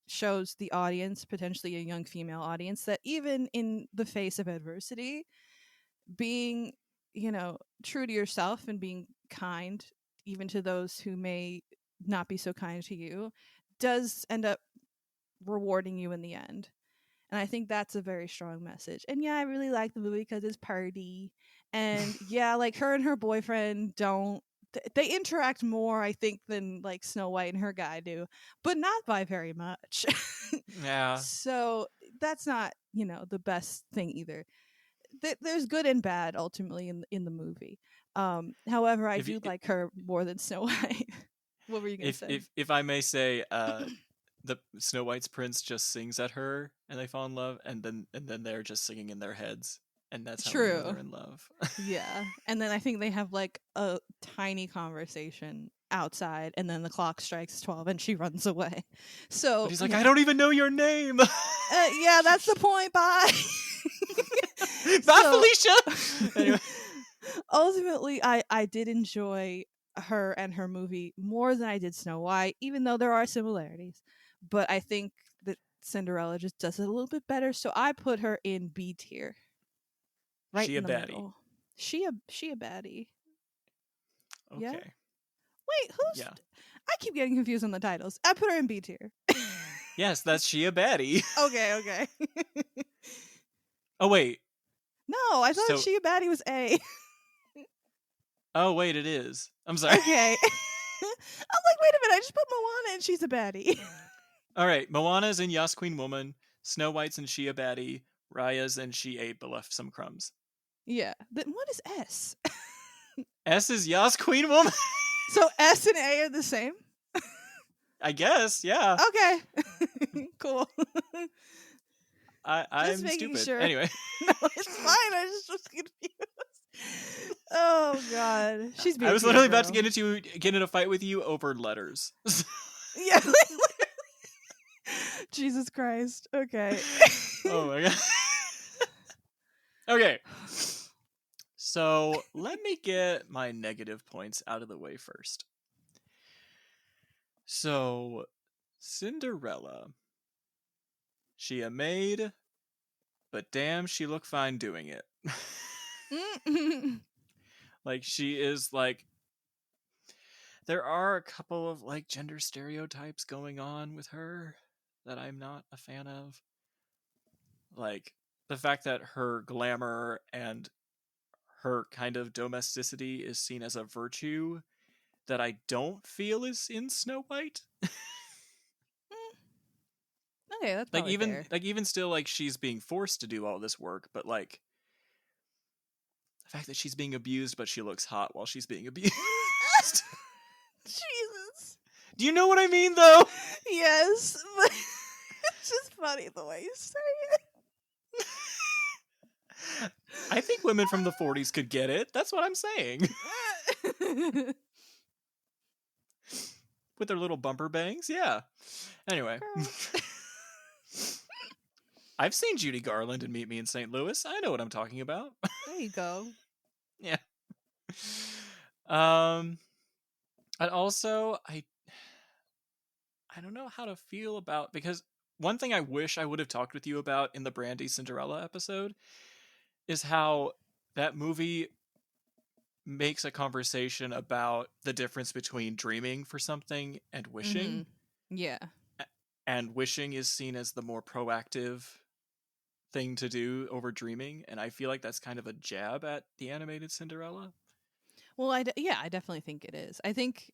shows the audience, potentially a young female audience, that even in the face of adversity, being, true to yourself and being kind, even to those who may not be so kind to you, does end up rewarding you in the end. And I think that's a very strong message. And yeah, I really like the movie because it's party. And yeah, like her and her boyfriend they interact more, I think, than like Snow White and her guy do, but not by very much. Yeah. So that's not, the best thing either. There's good and bad ultimately in the movie. However, I If do like her more than Snow White. What were you gonna say? if I may say, the Snow White's prince just sings at her, and they fall in love, and then they're just singing in their heads, and that's how we know they're True. in love. Yeah. And then I think they have like a tiny conversation outside and then the clock strikes 12 and she runs away. But So, he's like, I don't even know your name. yeah, that's the point. Bye. Bye, So Felicia. Anyway, ultimately I did enjoy her and her movie more than I did Snow White, even though there are similarities. But I think that Cinderella just does it a little bit better. So I put her in B tier. Right she a in the baddie. middle. She a baddie. Yeah? Okay. Wait, who's? Yeah. I keep getting confused on the titles. I put her in B tier. Yes, that's she a baddie. Okay. Oh wait. No, I thought So. she a baddie was A. Oh wait, it is. I'm sorry. Okay. I'm like, wait a minute, I just put Moana and she's a baddie. All right. Moana's in Yas Queen Woman. Snow White's in she a baddie. Raya's in she ate but left some crumbs. Yeah. Then what is S? S is Yas Queen Woman. So S and A are the same? I guess. Yeah. Okay. Cool. I'm Just making stupid. sure. Anyway. No, it's fine. I just was confused. Oh God, she's I being was literally about to get in a fight with you over letters. Yeah. Jesus Christ. Okay. Oh my god. Okay. So let me get my negative points out of the way first. So Cinderella. She a maid, but damn, she look fine doing it. Like, she is like, there are a couple of like gender stereotypes going on with her that I'm not a fan of. Like, the fact that her glamour and her kind of domesticity is seen as a virtue that I don't feel is in Snow White. Okay, that's like probably even fair. like even still, like, she's being forced to do all this work, but like the fact that she's being abused but she looks hot while she's being abused. Jesus. Do you know what I mean, though? Yes, but it's just funny the way you say I think women from the 40s could get it. That's what I'm saying. it. With their little bumper bangs, yeah. Anyway. Girl. I've seen Judy Garland in Meet Me in St. Louis. I know what I'm talking about. There you go. Yeah. And also, I don't know how to feel about, because one thing I wish I would have talked with you about in the Brandy Cinderella episode is how that movie makes a conversation about the difference between dreaming for something and wishing. Yeah. And wishing is seen as the more proactive thing to do over dreaming, and I feel like that's kind of a jab at the animated Cinderella. Well, yeah, I definitely think it is. I think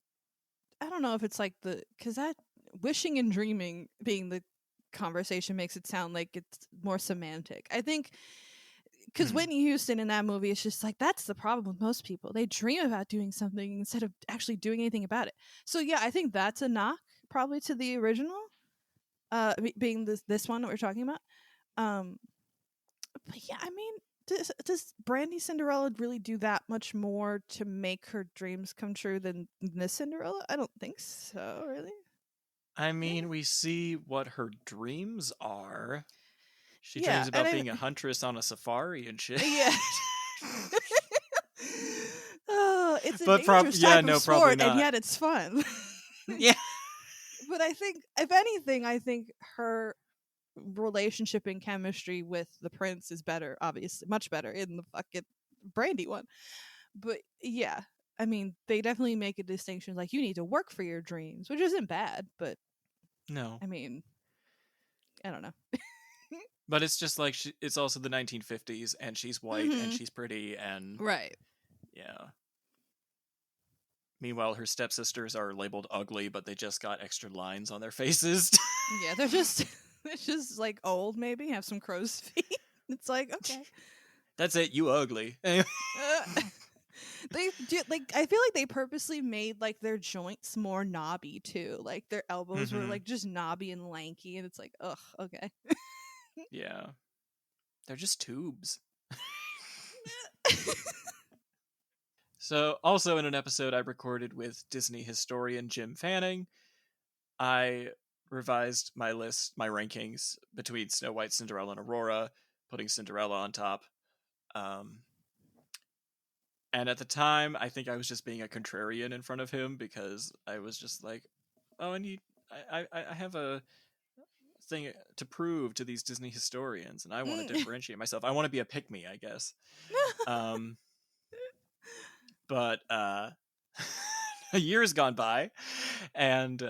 I don't know if it's like because that wishing and dreaming being the conversation makes it sound like it's more semantic. I think because Whitney Houston in that movie is just like that's the problem with most people. They dream about doing something instead of actually doing anything about it. So yeah, I think that's a knock probably to the original, being this one that we're talking about. But yeah, I mean, does Brandy Cinderella really do that much more to make her dreams come true than this Cinderella? I don't think so, really. I mean, we see what her dreams are. She Yeah, dreams and about being a huntress on a safari and shit. yeah. Oh, it's a But dangerous yeah, type of no, probably sport, and not. yet it's fun. Yeah. But I think, if anything, I think her relationship and chemistry with the prince is better, obviously, much better in the fucking Brandy one. But yeah, I mean, they definitely make a distinction. Like, you need to work for your dreams, which isn't bad. But No. I mean, I don't know. But it's just like it's also the 1950s, and she's white and she's pretty, and Right. yeah. Meanwhile, her stepsisters are labeled ugly, but they just got extra lines on their faces. Yeah, they're just like old, maybe have some crow's feet. It's like, okay. That's it. You ugly. They do, like, I feel like they purposely made like their joints more knobby too. Like their elbows were like just knobby and lanky, and it's like, ugh, okay. Yeah. They're just tubes. So, also in an episode I recorded with Disney historian Jim Fanning, I revised my rankings between Snow White, Cinderella, and Aurora, putting Cinderella on top. And at the time, I think I was just being a contrarian in front of him, because I was just like, oh, I have a thing to prove to these Disney historians, and I want to differentiate myself. I want to be a pick-me, I guess. But a year has gone by, and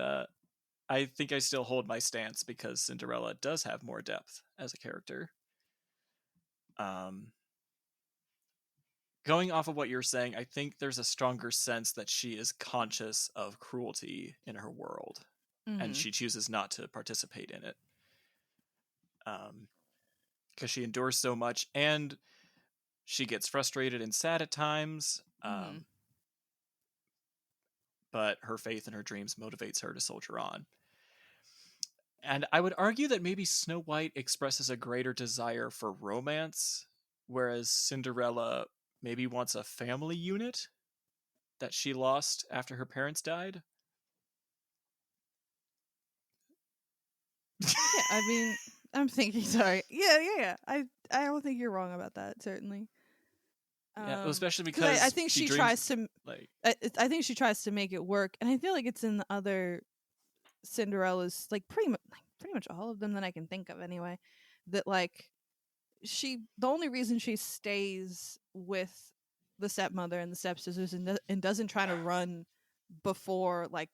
I think I still hold my stance, because Cinderella does have more depth as a character. Going off of what you're saying, I think there's a stronger sense that she is conscious of cruelty in her world, and she chooses not to participate in it. Because she endures so much, and she gets frustrated and sad at times. But her faith and her dreams motivates her to soldier on. And I would argue that maybe Snow White expresses a greater desire for romance, whereas Cinderella maybe wants a family unit that she lost after her parents died. Yeah, I mean, I'm thinking. Sorry. Yeah. I don't think you're wrong about that. Certainly. Yeah, especially Because because I think she dreams, tries to. like, I think she tries to make it work, and I feel like it's in the other Cinderellas, like pretty much all of them that I can think of, anyway. That like the only reason she stays with the stepmother and the stepsisters and doesn't try to run before like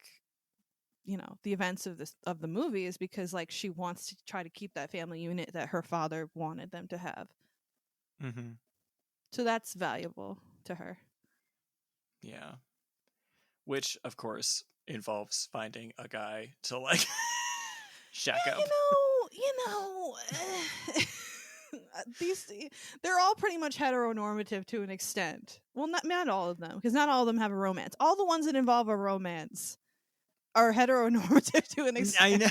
the events of the movie is because like she wants to try to keep that family unit that her father wanted them to have. Mm-hmm. So that's valuable to her. Yeah. Which, of course, involves finding a guy to, like, shack Yeah, up. these they're all pretty much heteronormative to an extent. Well, not all of them, because not all of them have a romance. All the ones that involve a romance are heteronormative to an extent. I know.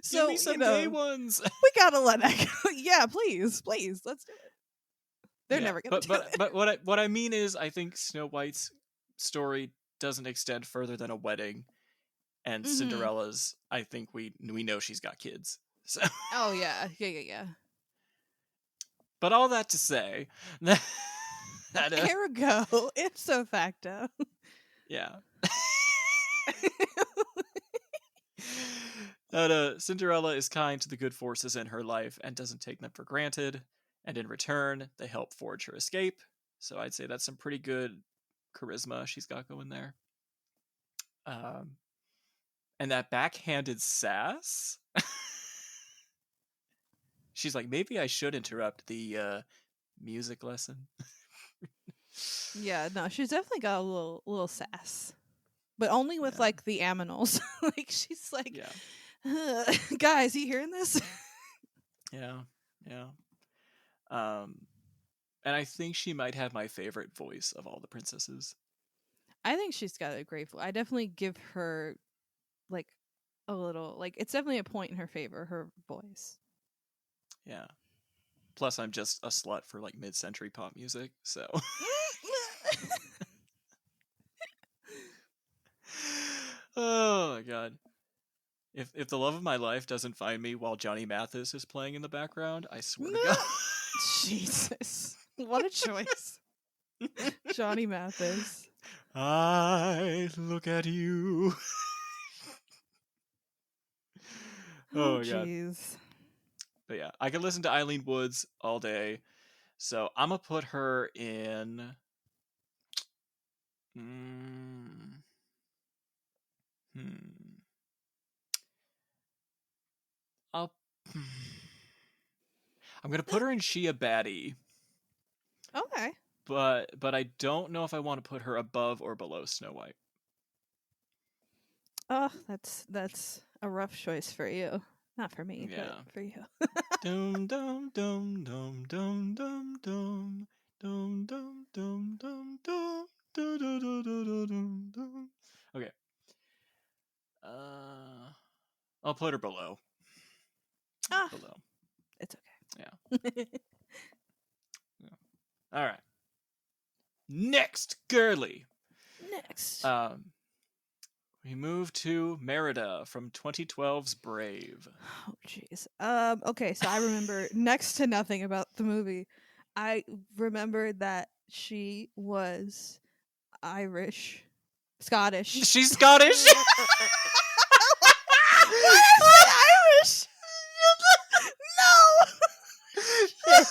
So, Give me some gay ones. We gotta let that go. Yeah, please, let's do it. They're Yeah, never gonna do it. But what I mean is, I think Snow White's story doesn't extend further than a wedding, and Cinderella's, I think we know she's got kids. So. Oh yeah. But all that to say, that ergo ipso facto. Yeah. That Cinderella is kind to the good forces in her life and doesn't take them for granted, and in return, they help forge her escape. So I'd say that's some pretty good charisma she's got going there. And that backhanded sass. She's like, maybe I should interrupt the music lesson. Yeah, no, she's definitely got a little sass, but only with like the aminals. Like she's like, guys, you hearing this? Yeah. And I think she might have my favorite voice of all the princesses. I think she's got a great voice. I definitely give her like a little, like it's definitely a point in her favor, her voice. Yeah. Plus, I'm just a slut for like mid-century pop music, so. Oh my god. If the love of my life doesn't find me while Johnny Mathis is playing in the background, I swear to God. Jesus. What a choice. Johnny Mathis. I look at you. Oh my god. Jeez. But yeah, I could listen to Eileen Woods all day. So I'm gonna put her in. I'm gonna put her in She a Baddie. Okay. But I don't know if I want to put her above or below Snow White. Oh, that's a rough choice for you. Not for me, but for you. Dum dum dum dum dum dum dum dum dum dum dum dum dum dum. Okay. I'll put her below. Below. It's okay. Yeah. All right. Next, girly. Next. We move to Merida from 2012's Brave. Oh, jeez. Okay, so I remember next to nothing about the movie. I remember that she was Scottish. She's Scottish. Why is it Irish? No.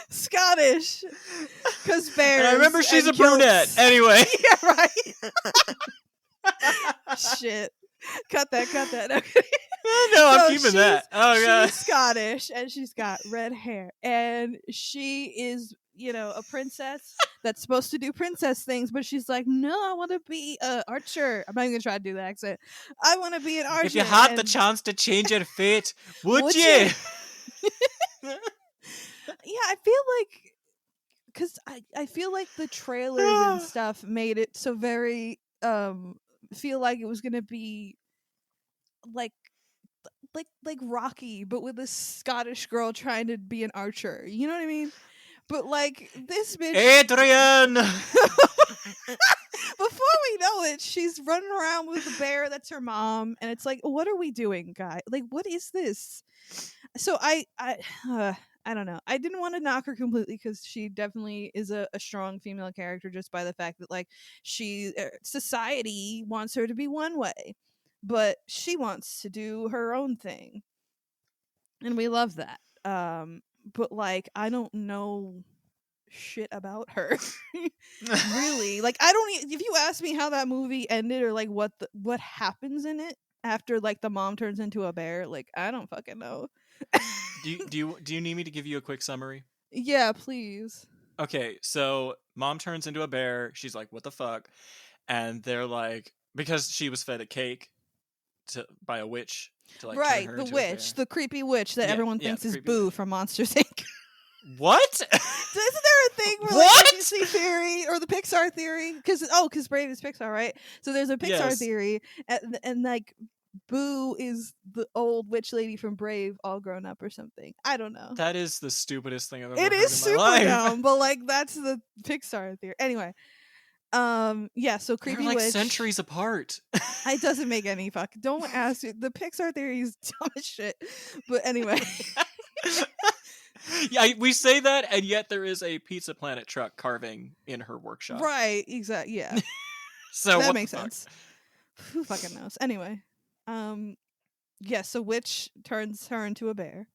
Scottish. Because bears. And I remember she's a kilts. brunette. Anyway. Yeah, right. Shit. Cut that. Okay. No, I'm keeping that. Oh god. She's Scottish and she's got red hair. And she is, a princess that's supposed to do princess things, but she's like, no, I want to be an archer. I'm not even gonna try to do the accent. I want to be an archer. If you had the chance to change your fate, would you? Yeah, I feel like, because I feel like the trailers and stuff made it so very feel like it was gonna be like Rocky, but with a Scottish girl trying to be an archer. You know what I mean? But like this bitch, Adrian. Before we know it, she's running around with a bear that's her mom, and it's like, what are we doing, guy? Like, what is this? So I don't know. I didn't want to knock her completely because she definitely is a strong female character just by the fact that like society wants her to be one way, but she wants to do her own thing, and we love that. But like I don't know shit about her. Really, like I don't. If you ask me how that movie ended or like what happens in it after like the mom turns into a bear, like I don't fucking know. Do you need me to give you a quick summary? Yeah, please. Okay, so mom turns into a bear. She's like, "What the fuck?" And they're like, because she was fed a cake by a witch to like turn Right, her the into a witch, bear. the creepy witch that Yeah, everyone yeah, thinks the is creepy Boo witch. from Monsters Inc. What? So isn't there a thing where like What? the Disney theory or the Pixar theory? Because Brave is Pixar, right? So there's a Pixar Yes. theory, and like Boo is the old witch lady from Brave, all grown up or something. I don't know. That is the stupidest thing I've ever It heard is in my super life. dumb, but like that's the Pixar theory. Anyway, yeah. So They're creepy like witch. centuries apart. It doesn't make any fuck. Don't ask me. The Pixar theory is dumb as shit. But anyway. Yeah, we say that, and yet there is a Pizza Planet truck carving in her workshop. Right, exactly. Yeah. So That what makes the fuck? sense. Who fucking knows? Anyway. Yeah, so witch turns her into a bear.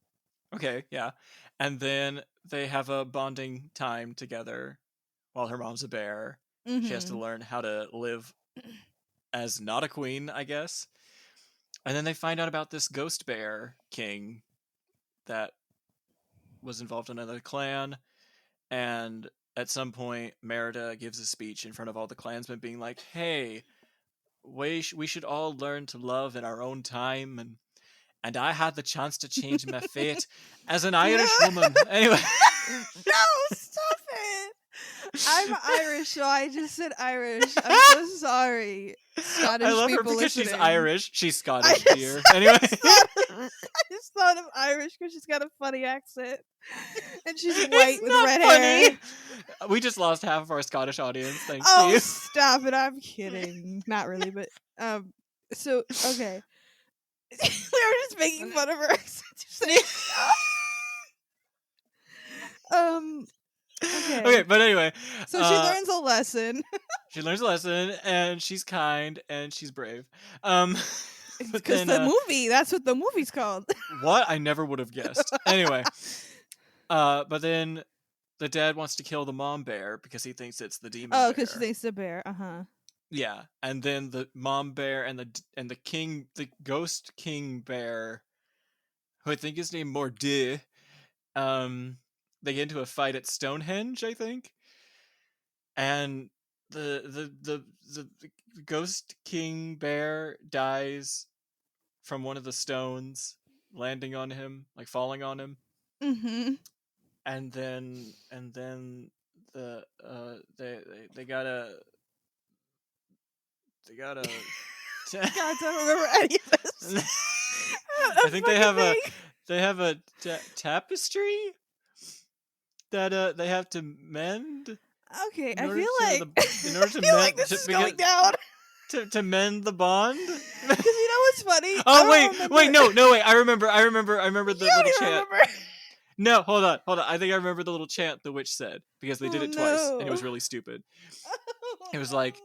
Okay, yeah. And then they have a bonding time together while her mom's a bear. She has to Mm-hmm. learn how to live as not a queen, I guess. And then they find out about this ghost bear king that was involved in another clan. And at some point, Merida gives a speech in front of all the clansmen being like, hey, we should all learn to love in our own time. And I had the chance to change my fate as an Irish woman. Anyway. No, stop it. I'm Irish, so I just said Irish. I'm so sorry. Scottish I love her people because she's listening. Irish. She's I Scottish, just, dear. I Anyway. just thought of Irish because she's got a funny accent. And she's white It's with not red funny. hair. We just lost half of our Scottish audience, thanks to Oh, you. stop it. I'm kidding. Not really, but so okay. We were just making fun of her accent. Okay. Okay, but anyway. So she learns a lesson. She learns a lesson, and she's kind, and she's brave. Because the movie, that's what the movie's called. What? I never would have guessed. Anyway. But then the dad wants to kill the mom bear because he thinks it's the demon bear. Oh, because she thinks it's a bear. Uh-huh. Yeah, and then the mom bear and the ghost king bear, who I think is named Mordieu, they get into a fight at Stonehenge, I think, and the ghost king bear dies from one of the stones landing on him, like falling on him. Mm-hmm. And then the they gotta God, I don't remember any of this. I think they have a tapestry that they have to mend. Okay, In I order feel to like in order to I feel like mend this is going down. to mend the bond. Because you know what's funny? Oh wait, no, wait. I remember the You don't little even chant. remember. No, hold on. I think I remember the little chant the witch said because they did it twice and it was no. really stupid. Oh, It was no. like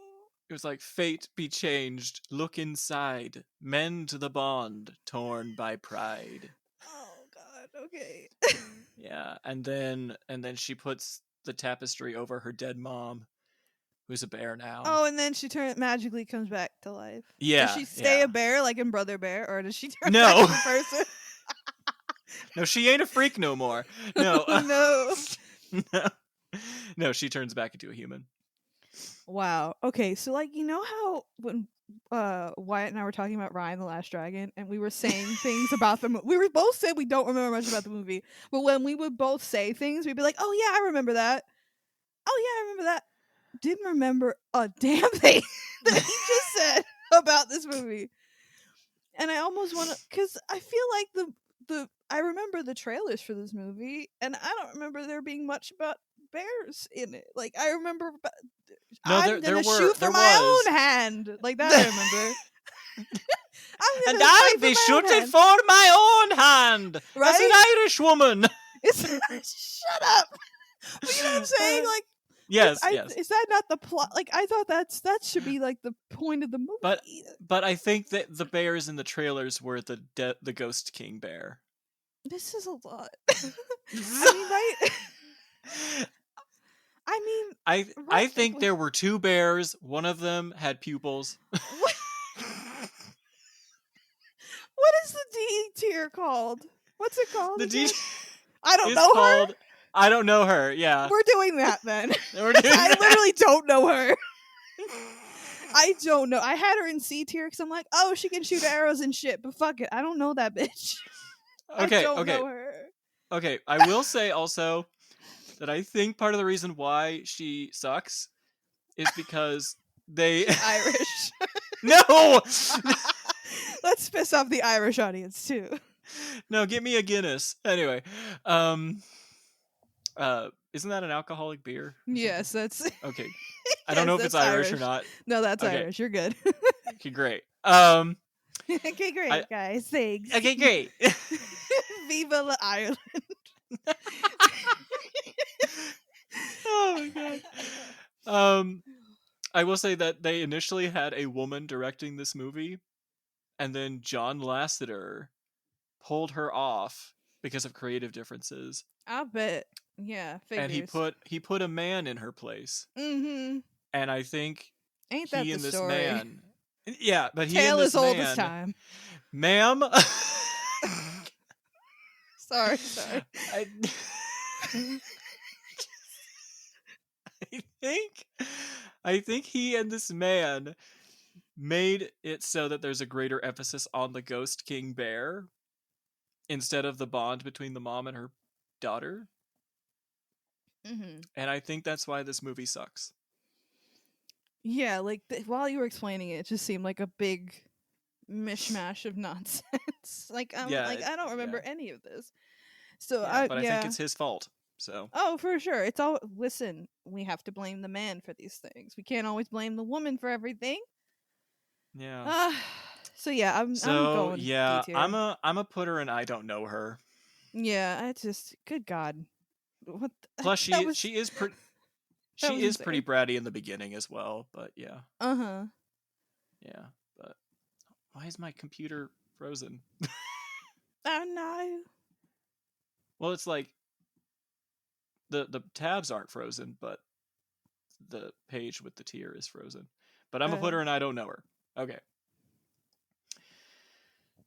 fate be changed, look inside, mend the bond torn by pride. Oh God. Okay. Yeah, and then she puts the tapestry over her dead mom, who's a bear now. Oh, and then she magically comes back to life. Yeah. Does she stay yeah. a bear like in Brother Bear, or does she turn No. back to a person? No, she ain't a freak no more. No. No. No. No, she turns back into a human. Wow. Okay, so like you know how when Wyatt and I were talking about Ryan the Last Dragon and we were saying things about the movie. We were both said we don't remember much about the movie, but when we would both say things, we'd be like, "Oh yeah, I remember that. Oh yeah, I remember that." Didn't remember a damn thing that he just said about this movie. And I almost want to cuz I feel like the I remember the trailers for this movie and I don't remember there being much about bears in it. Like I remember No, I'm there gonna shoot there from my was. own hand. Like that I remember. I'm And gonna I'll fight be for my own shooting hand. for my own hand as an Right? Irish woman. Shut up. But you know what I'm saying? Like Yes, is that not the plot? Like I thought that should be like the point of the movie. But I think that the bears in the trailers were the Ghost King bear. This is a lot. I mean, right? I mean, I think right. there were two bears. One of them had pupils. What, what is the D tier called? What's it called The D again? I don't is know her. called I don't know her. Yeah. We're doing that then. We're doing I that. literally don't know her. I don't know. I had her in C tier because I'm like, oh, she can shoot arrows and shit, but fuck it. I don't know that bitch. Okay, I don't okay. know her. Okay, I will say also that I think part of the reason why she sucks is because they She's Irish. No! Let's piss off the Irish audience too. No, get me a Guinness. Anyway, isn't that an alcoholic beer? Yes, that's Okay. I don't know if it's that's Irish or not. No, that's Okay. Irish. You're good. Okay, great. Okay, great, guys. Thanks. Okay, great. Viva la Ireland. Oh my god. I will say that they initially had a woman directing this movie, and then John Lasseter pulled her off because of creative differences. I'll bet. Yeah, And figures. he put a man in her place. Mm-hmm. And I think Ain't that he the and this story? man, yeah, but he Tale and this as old as man, time. ma'am. Sorry. I, I think he and this man made it so that there's a greater emphasis on the ghost king bear instead of the bond between the mom and her daughter. Mm-hmm. And I think that's why this movie sucks. Yeah, like while you were explaining it, it just seemed like a big mishmash of nonsense. like Yeah, I don't remember yeah. any of this. So Yeah, but I think it's his fault. So Oh, for sure. It's all listen, we have to blame the man for these things. We can't always blame the woman for everything. yeah. So yeah, I'm going yeah, D tier. I'm a put her in I don't know her. Yeah, I just good God. What Plus that she is pretty that she was is pretty insane. bratty in the beginning as well, but yeah. Uh-huh. Yeah, but why is my computer frozen? Oh no. Well, it's like the tabs aren't frozen, but the page with the tier is frozen. But I'm a put her and I don't know her. Okay.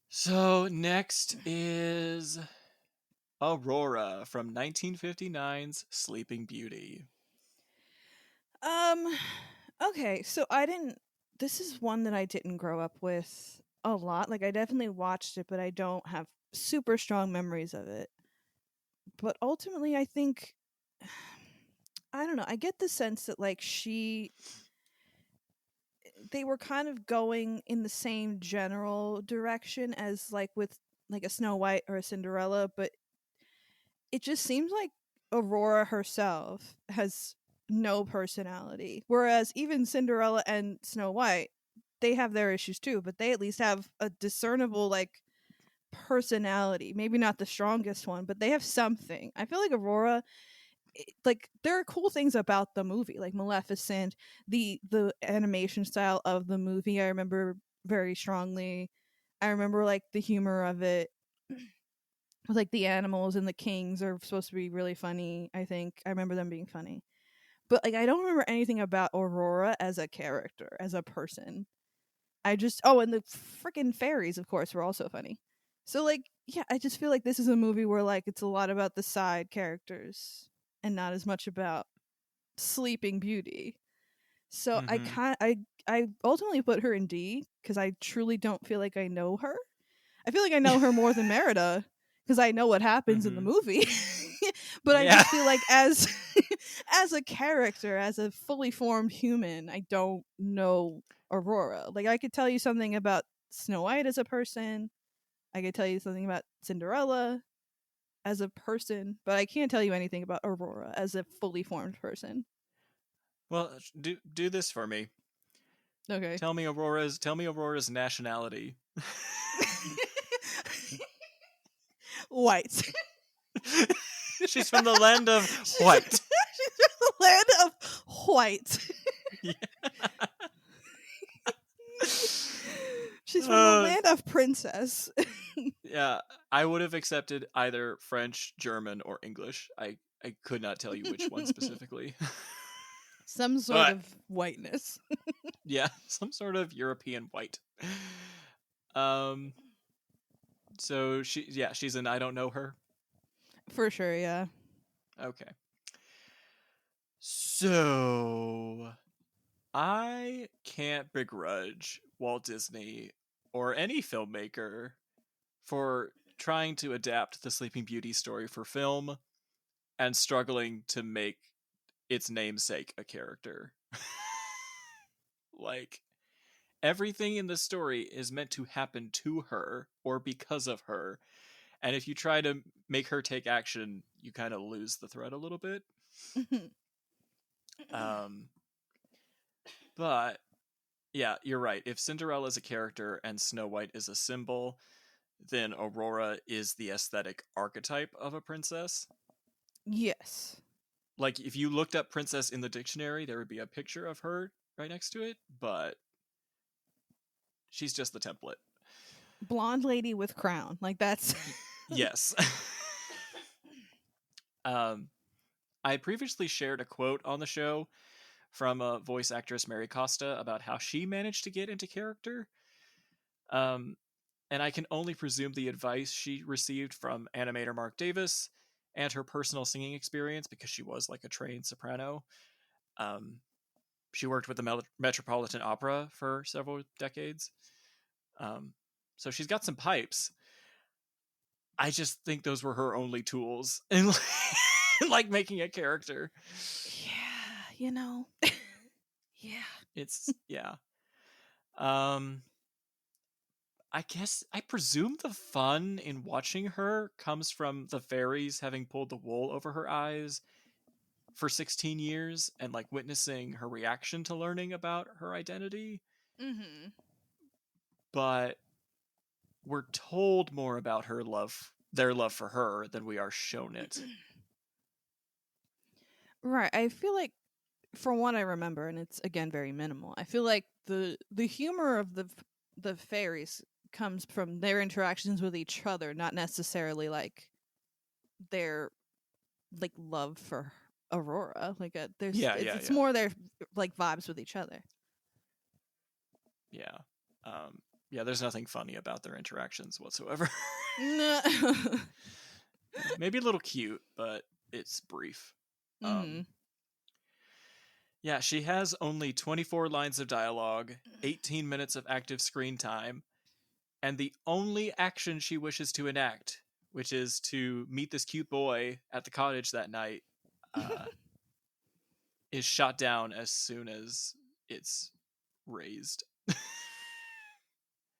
So next is Aurora from 1959's Sleeping Beauty. Okay, so I didn't this is one that I didn't grow up with a lot. Like I definitely watched it, but I don't have super strong memories of it. But ultimately I think I don't know. I get the sense that like they were kind of going in the same general direction as like with like a Snow White or a Cinderella, but it just seems like Aurora herself has no personality. Whereas even Cinderella and Snow White, they have their issues too, but they at least have a discernible like personality. Maybe not the strongest one, but they have something. I feel like Aurora like there are cool things about the movie, like Maleficent, the animation style of the movie. I remember very strongly. I remember like the humor of it. With like the animals and the kings are supposed to be really funny. I think I remember them being funny, but like I don't remember anything about Aurora as a character, as a person. I just and the freaking fairies, of course, were also funny. So like yeah, I just feel like this is a movie where like it's a lot about the side characters and not as much about Sleeping Beauty. So Mm-hmm. I ultimately put her in D because I truly don't feel like I know her. I feel like I know her more than Merida because I know what happens in the Mm-hmm. movie. But I Yeah. just feel like as as a character, as a fully formed human, I don't know Aurora. Like I could tell you something about Snow White as a person. I could tell you something about Cinderella as a person, but I can't tell you anything about Aurora as a fully formed person. Well, do this for me. Okay. Tell me Aurora's nationality. White. She's from the land of white. She's from the land of white. Yeah. She's from the land of princess. Yeah, I would have accepted either French, German, or English. I I could not tell you which one specifically. Some sort But of whiteness. yeah, some sort of European white. Um. So she's an I don't know her. For sure, yeah. Okay. So I can't begrudge Walt Disney or any filmmaker for trying to adapt the Sleeping Beauty story for film and struggling to make its namesake a character. Like, everything in the story is meant to happen to her or because of her. And if you try to make her take action, you kind of lose the thread a little bit. Um, but yeah, you're right. If Cinderella is a character and Snow White is a symbol, then Aurora is the aesthetic archetype of a princess. Yes. Like, if you looked up princess in the dictionary, there would be a picture of her right next to it, but she's just the template. Blonde lady with crown. Like, that's... Yes. I previously shared a quote on the show from voice actress Mary Costa about how she managed to get into character. And I can only presume the advice she received from animator Mark Davis and her personal singing experience, because she was like a trained soprano. She worked with the Metropolitan Opera for several decades. So she's got some pipes. I just think those were her only tools in like making a character. Yeah, you know. Yeah. It's yeah. I guess I presume the fun in watching her comes from the fairies having pulled the wool over her eyes for 16 years and like witnessing her reaction to learning about her identity. Mm-hmm. But we're told more about their love for her, than we are shown it. Right. I feel like, from what I remember, and it's again very minimal, I feel like the humor of the fairies comes from their interactions with each other, not necessarily like their like love for Aurora. Like, Yeah, it's more their like vibes with each other. Yeah. Yeah, there's nothing funny about their interactions whatsoever. No. Maybe a little cute, but it's brief. Mm-hmm. Yeah, she has only 24 lines of dialogue, 18 minutes of active screen time, and the only action she wishes to enact, which is to meet this cute boy at the cottage that night, is shot down as soon as it's raised.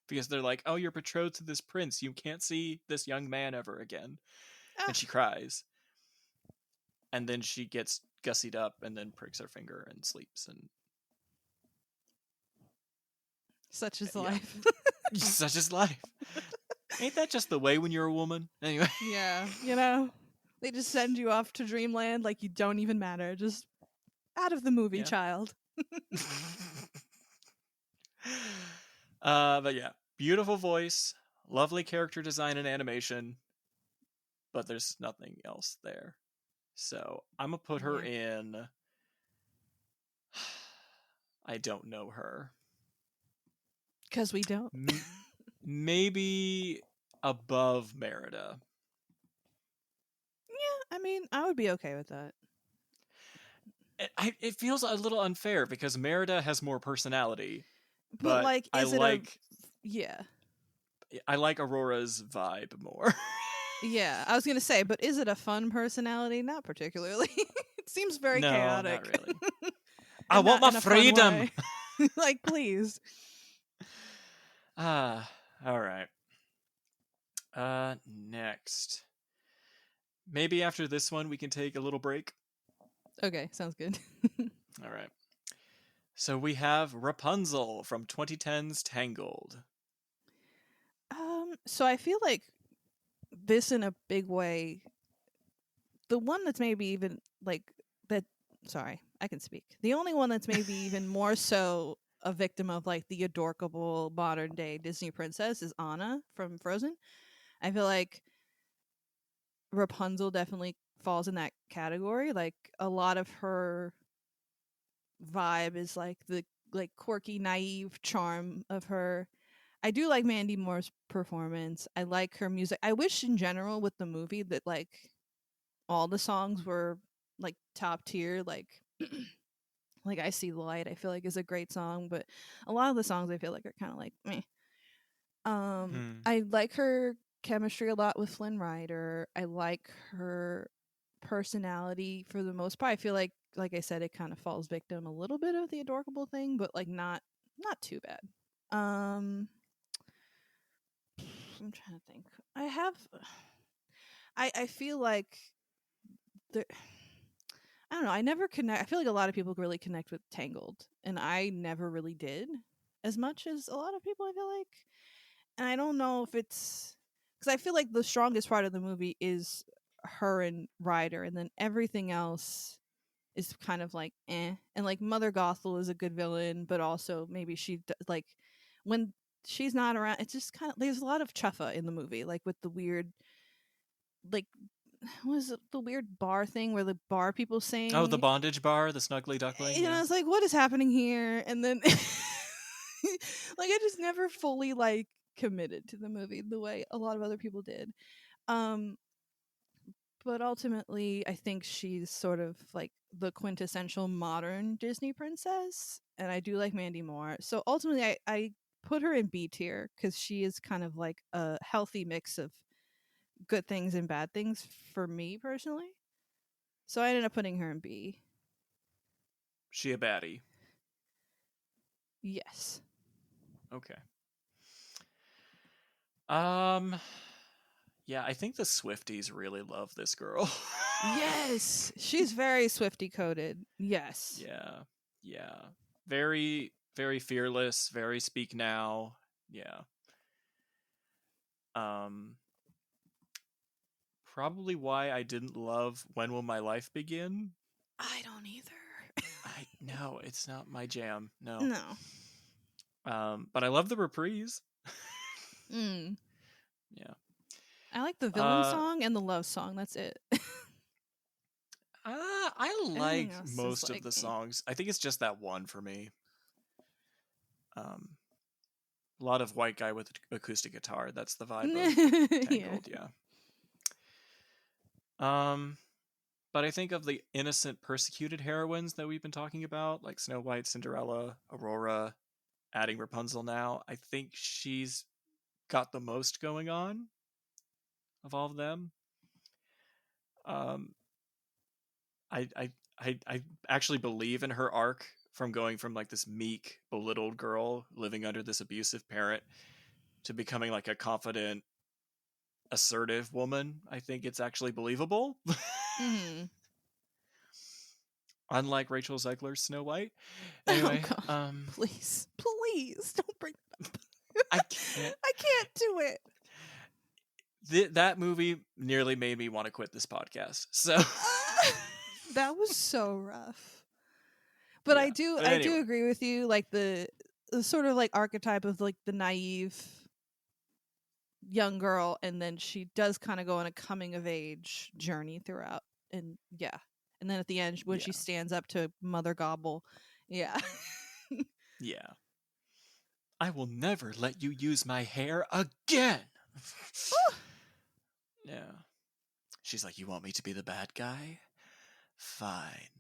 Because they're like, oh, you're betrothed to this prince. You can't see this young man ever again. And she cries. And then she gets gussied up and then pricks her finger and sleeps. And Such is life. Such is life. Ain't that just the way when you're a woman? Anyway. Yeah, you know, they just send you off to dreamland like you don't even matter. Just out of the movie, child. But yeah, beautiful voice, lovely character design and animation, but there's nothing else there. So I'm gonna put her in. I don't know her. Because we don't. Maybe above Merida. Yeah, I mean, I would be okay with that. It feels a little unfair because Merida has more personality, but like, I like Aurora's vibe more. Yeah, I was gonna say, but is it a fun personality? Not particularly. It seems very chaotic. Not really. I want my freedom. Like, please. All right. Next. Maybe after this one we can take a little break. Okay, sounds good. All right. So we have Rapunzel from 2010's Tangled. So I feel like this, in a big way, the one that's maybe even like that. Sorry, I can speak. The only one that's maybe even more so a victim of like the adorkable modern day Disney princess is Anna from Frozen. I feel like Rapunzel definitely falls in that category. Like a lot of her vibe is like the like quirky, naive charm of her. I do like Mandy Moore's performance. I like her music. I wish in general with the movie that like all the songs were like top tier, like I See the Light, I feel like is a great song, but a lot of the songs I feel like are kind of like meh. Hmm. I like her chemistry a lot with Flynn Rider. I like her personality for the most part. I feel like I said, it kind of falls victim a little bit of the adorable thing, but like not too bad. Um I'm trying to think. I feel like there I don't know, I never connect. I feel like a lot of people really connect with Tangled, and I never really did as much as a lot of people, I feel like. And I don't know if it's because I feel like the strongest part of the movie is her and Ryder, and then everything else is kind of like eh. And like Mother Gothel is a good villain, but also maybe like when she's not around, it's just kind of there's a lot of chuffa in the movie, like with the weird like what is it, the weird bar thing where the bar people Oh, the sing. bondage bar, the snuggly duckling. And I Yeah. was like, what is happening here? And then like I just never fully like committed to the movie the way a lot of other people did. Um but ultimately I think she's sort of like the quintessential modern Disney princess, and I do like Mandy Moore. So ultimately I put her in B tier because she is kind of like a healthy mix of good things and bad things for me personally. So I ended up putting her in B. She a baddie. Yes. Okay. Um. Yeah, I think the Swifties really love this girl. Yes, she's very Swifty coded. Yes. Yeah. Yeah. Very, very fearless. Very speak now. Yeah. Um. Probably why I didn't love When Will My Life Begin. I don't either. I no, it's not my jam. No. No. But I love the reprise. Mm. Yeah. I like the villain Uh, song and the love song. That's it. I Everything like else is most of like, the eh. songs. I think it's just that one for me. Um, a lot of white guy with acoustic guitar. That's the vibe of Yeah. Tangled. Yeah. Um, but I think of the innocent, persecuted heroines that we've been talking about, like Snow White, Cinderella, Aurora, adding Rapunzel now. I think she's got the most going on of all of them. Um, I actually believe in her arc from going from like this meek, belittled girl living under this abusive parent to becoming like a confident, assertive woman. I think it's actually believable. Hmm. Unlike Rachel Zegler's Snow White. Oh Anyway, god. Please. Please don't bring that up. I can't. I can't do it. That movie nearly made me want to quit this podcast. So That was so rough. But yeah. But I anyway, do agree with you, like the sort of like archetype of like the naive young girl, and then she does kind of go on a coming of age journey throughout, and yeah, and then at the end when she yeah, stands up to Mother Gobble, yeah. yeah. I will never let you use my hair again. Yeah. She's like, you want me to be the bad guy? Fine.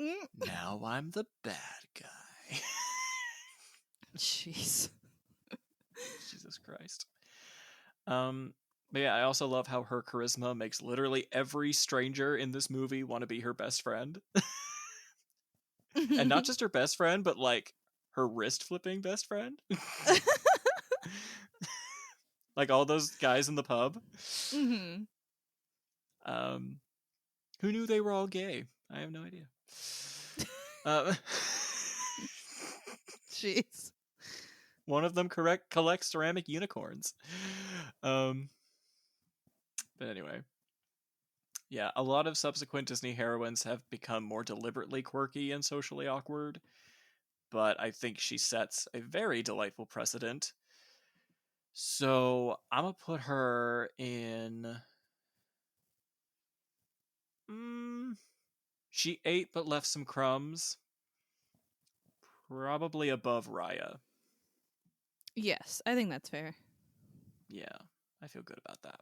Mm. Now I'm the bad guy. Jeez. Jesus Christ. But yeah, I also love how her charisma makes literally every stranger in this movie want to be her best friend. And not just her best friend, but like her wrist flipping best friend. Like all those guys in the pub. Hmm. Um, who knew they were all gay? I have no idea. Uh, Jeez. one of them collects ceramic unicorns. Um, but anyway, yeah, a lot of subsequent Disney heroines have become more deliberately quirky and socially awkward, but I think she sets a very delightful precedent. So I'm gonna put her in. She ate but left some crumbs. Probably above Raya. Yes, I think that's fair. Yeah, I feel good about that.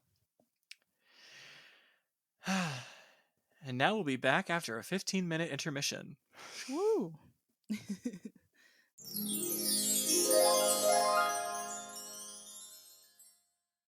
And now we'll be back after a 15-minute intermission. Woo!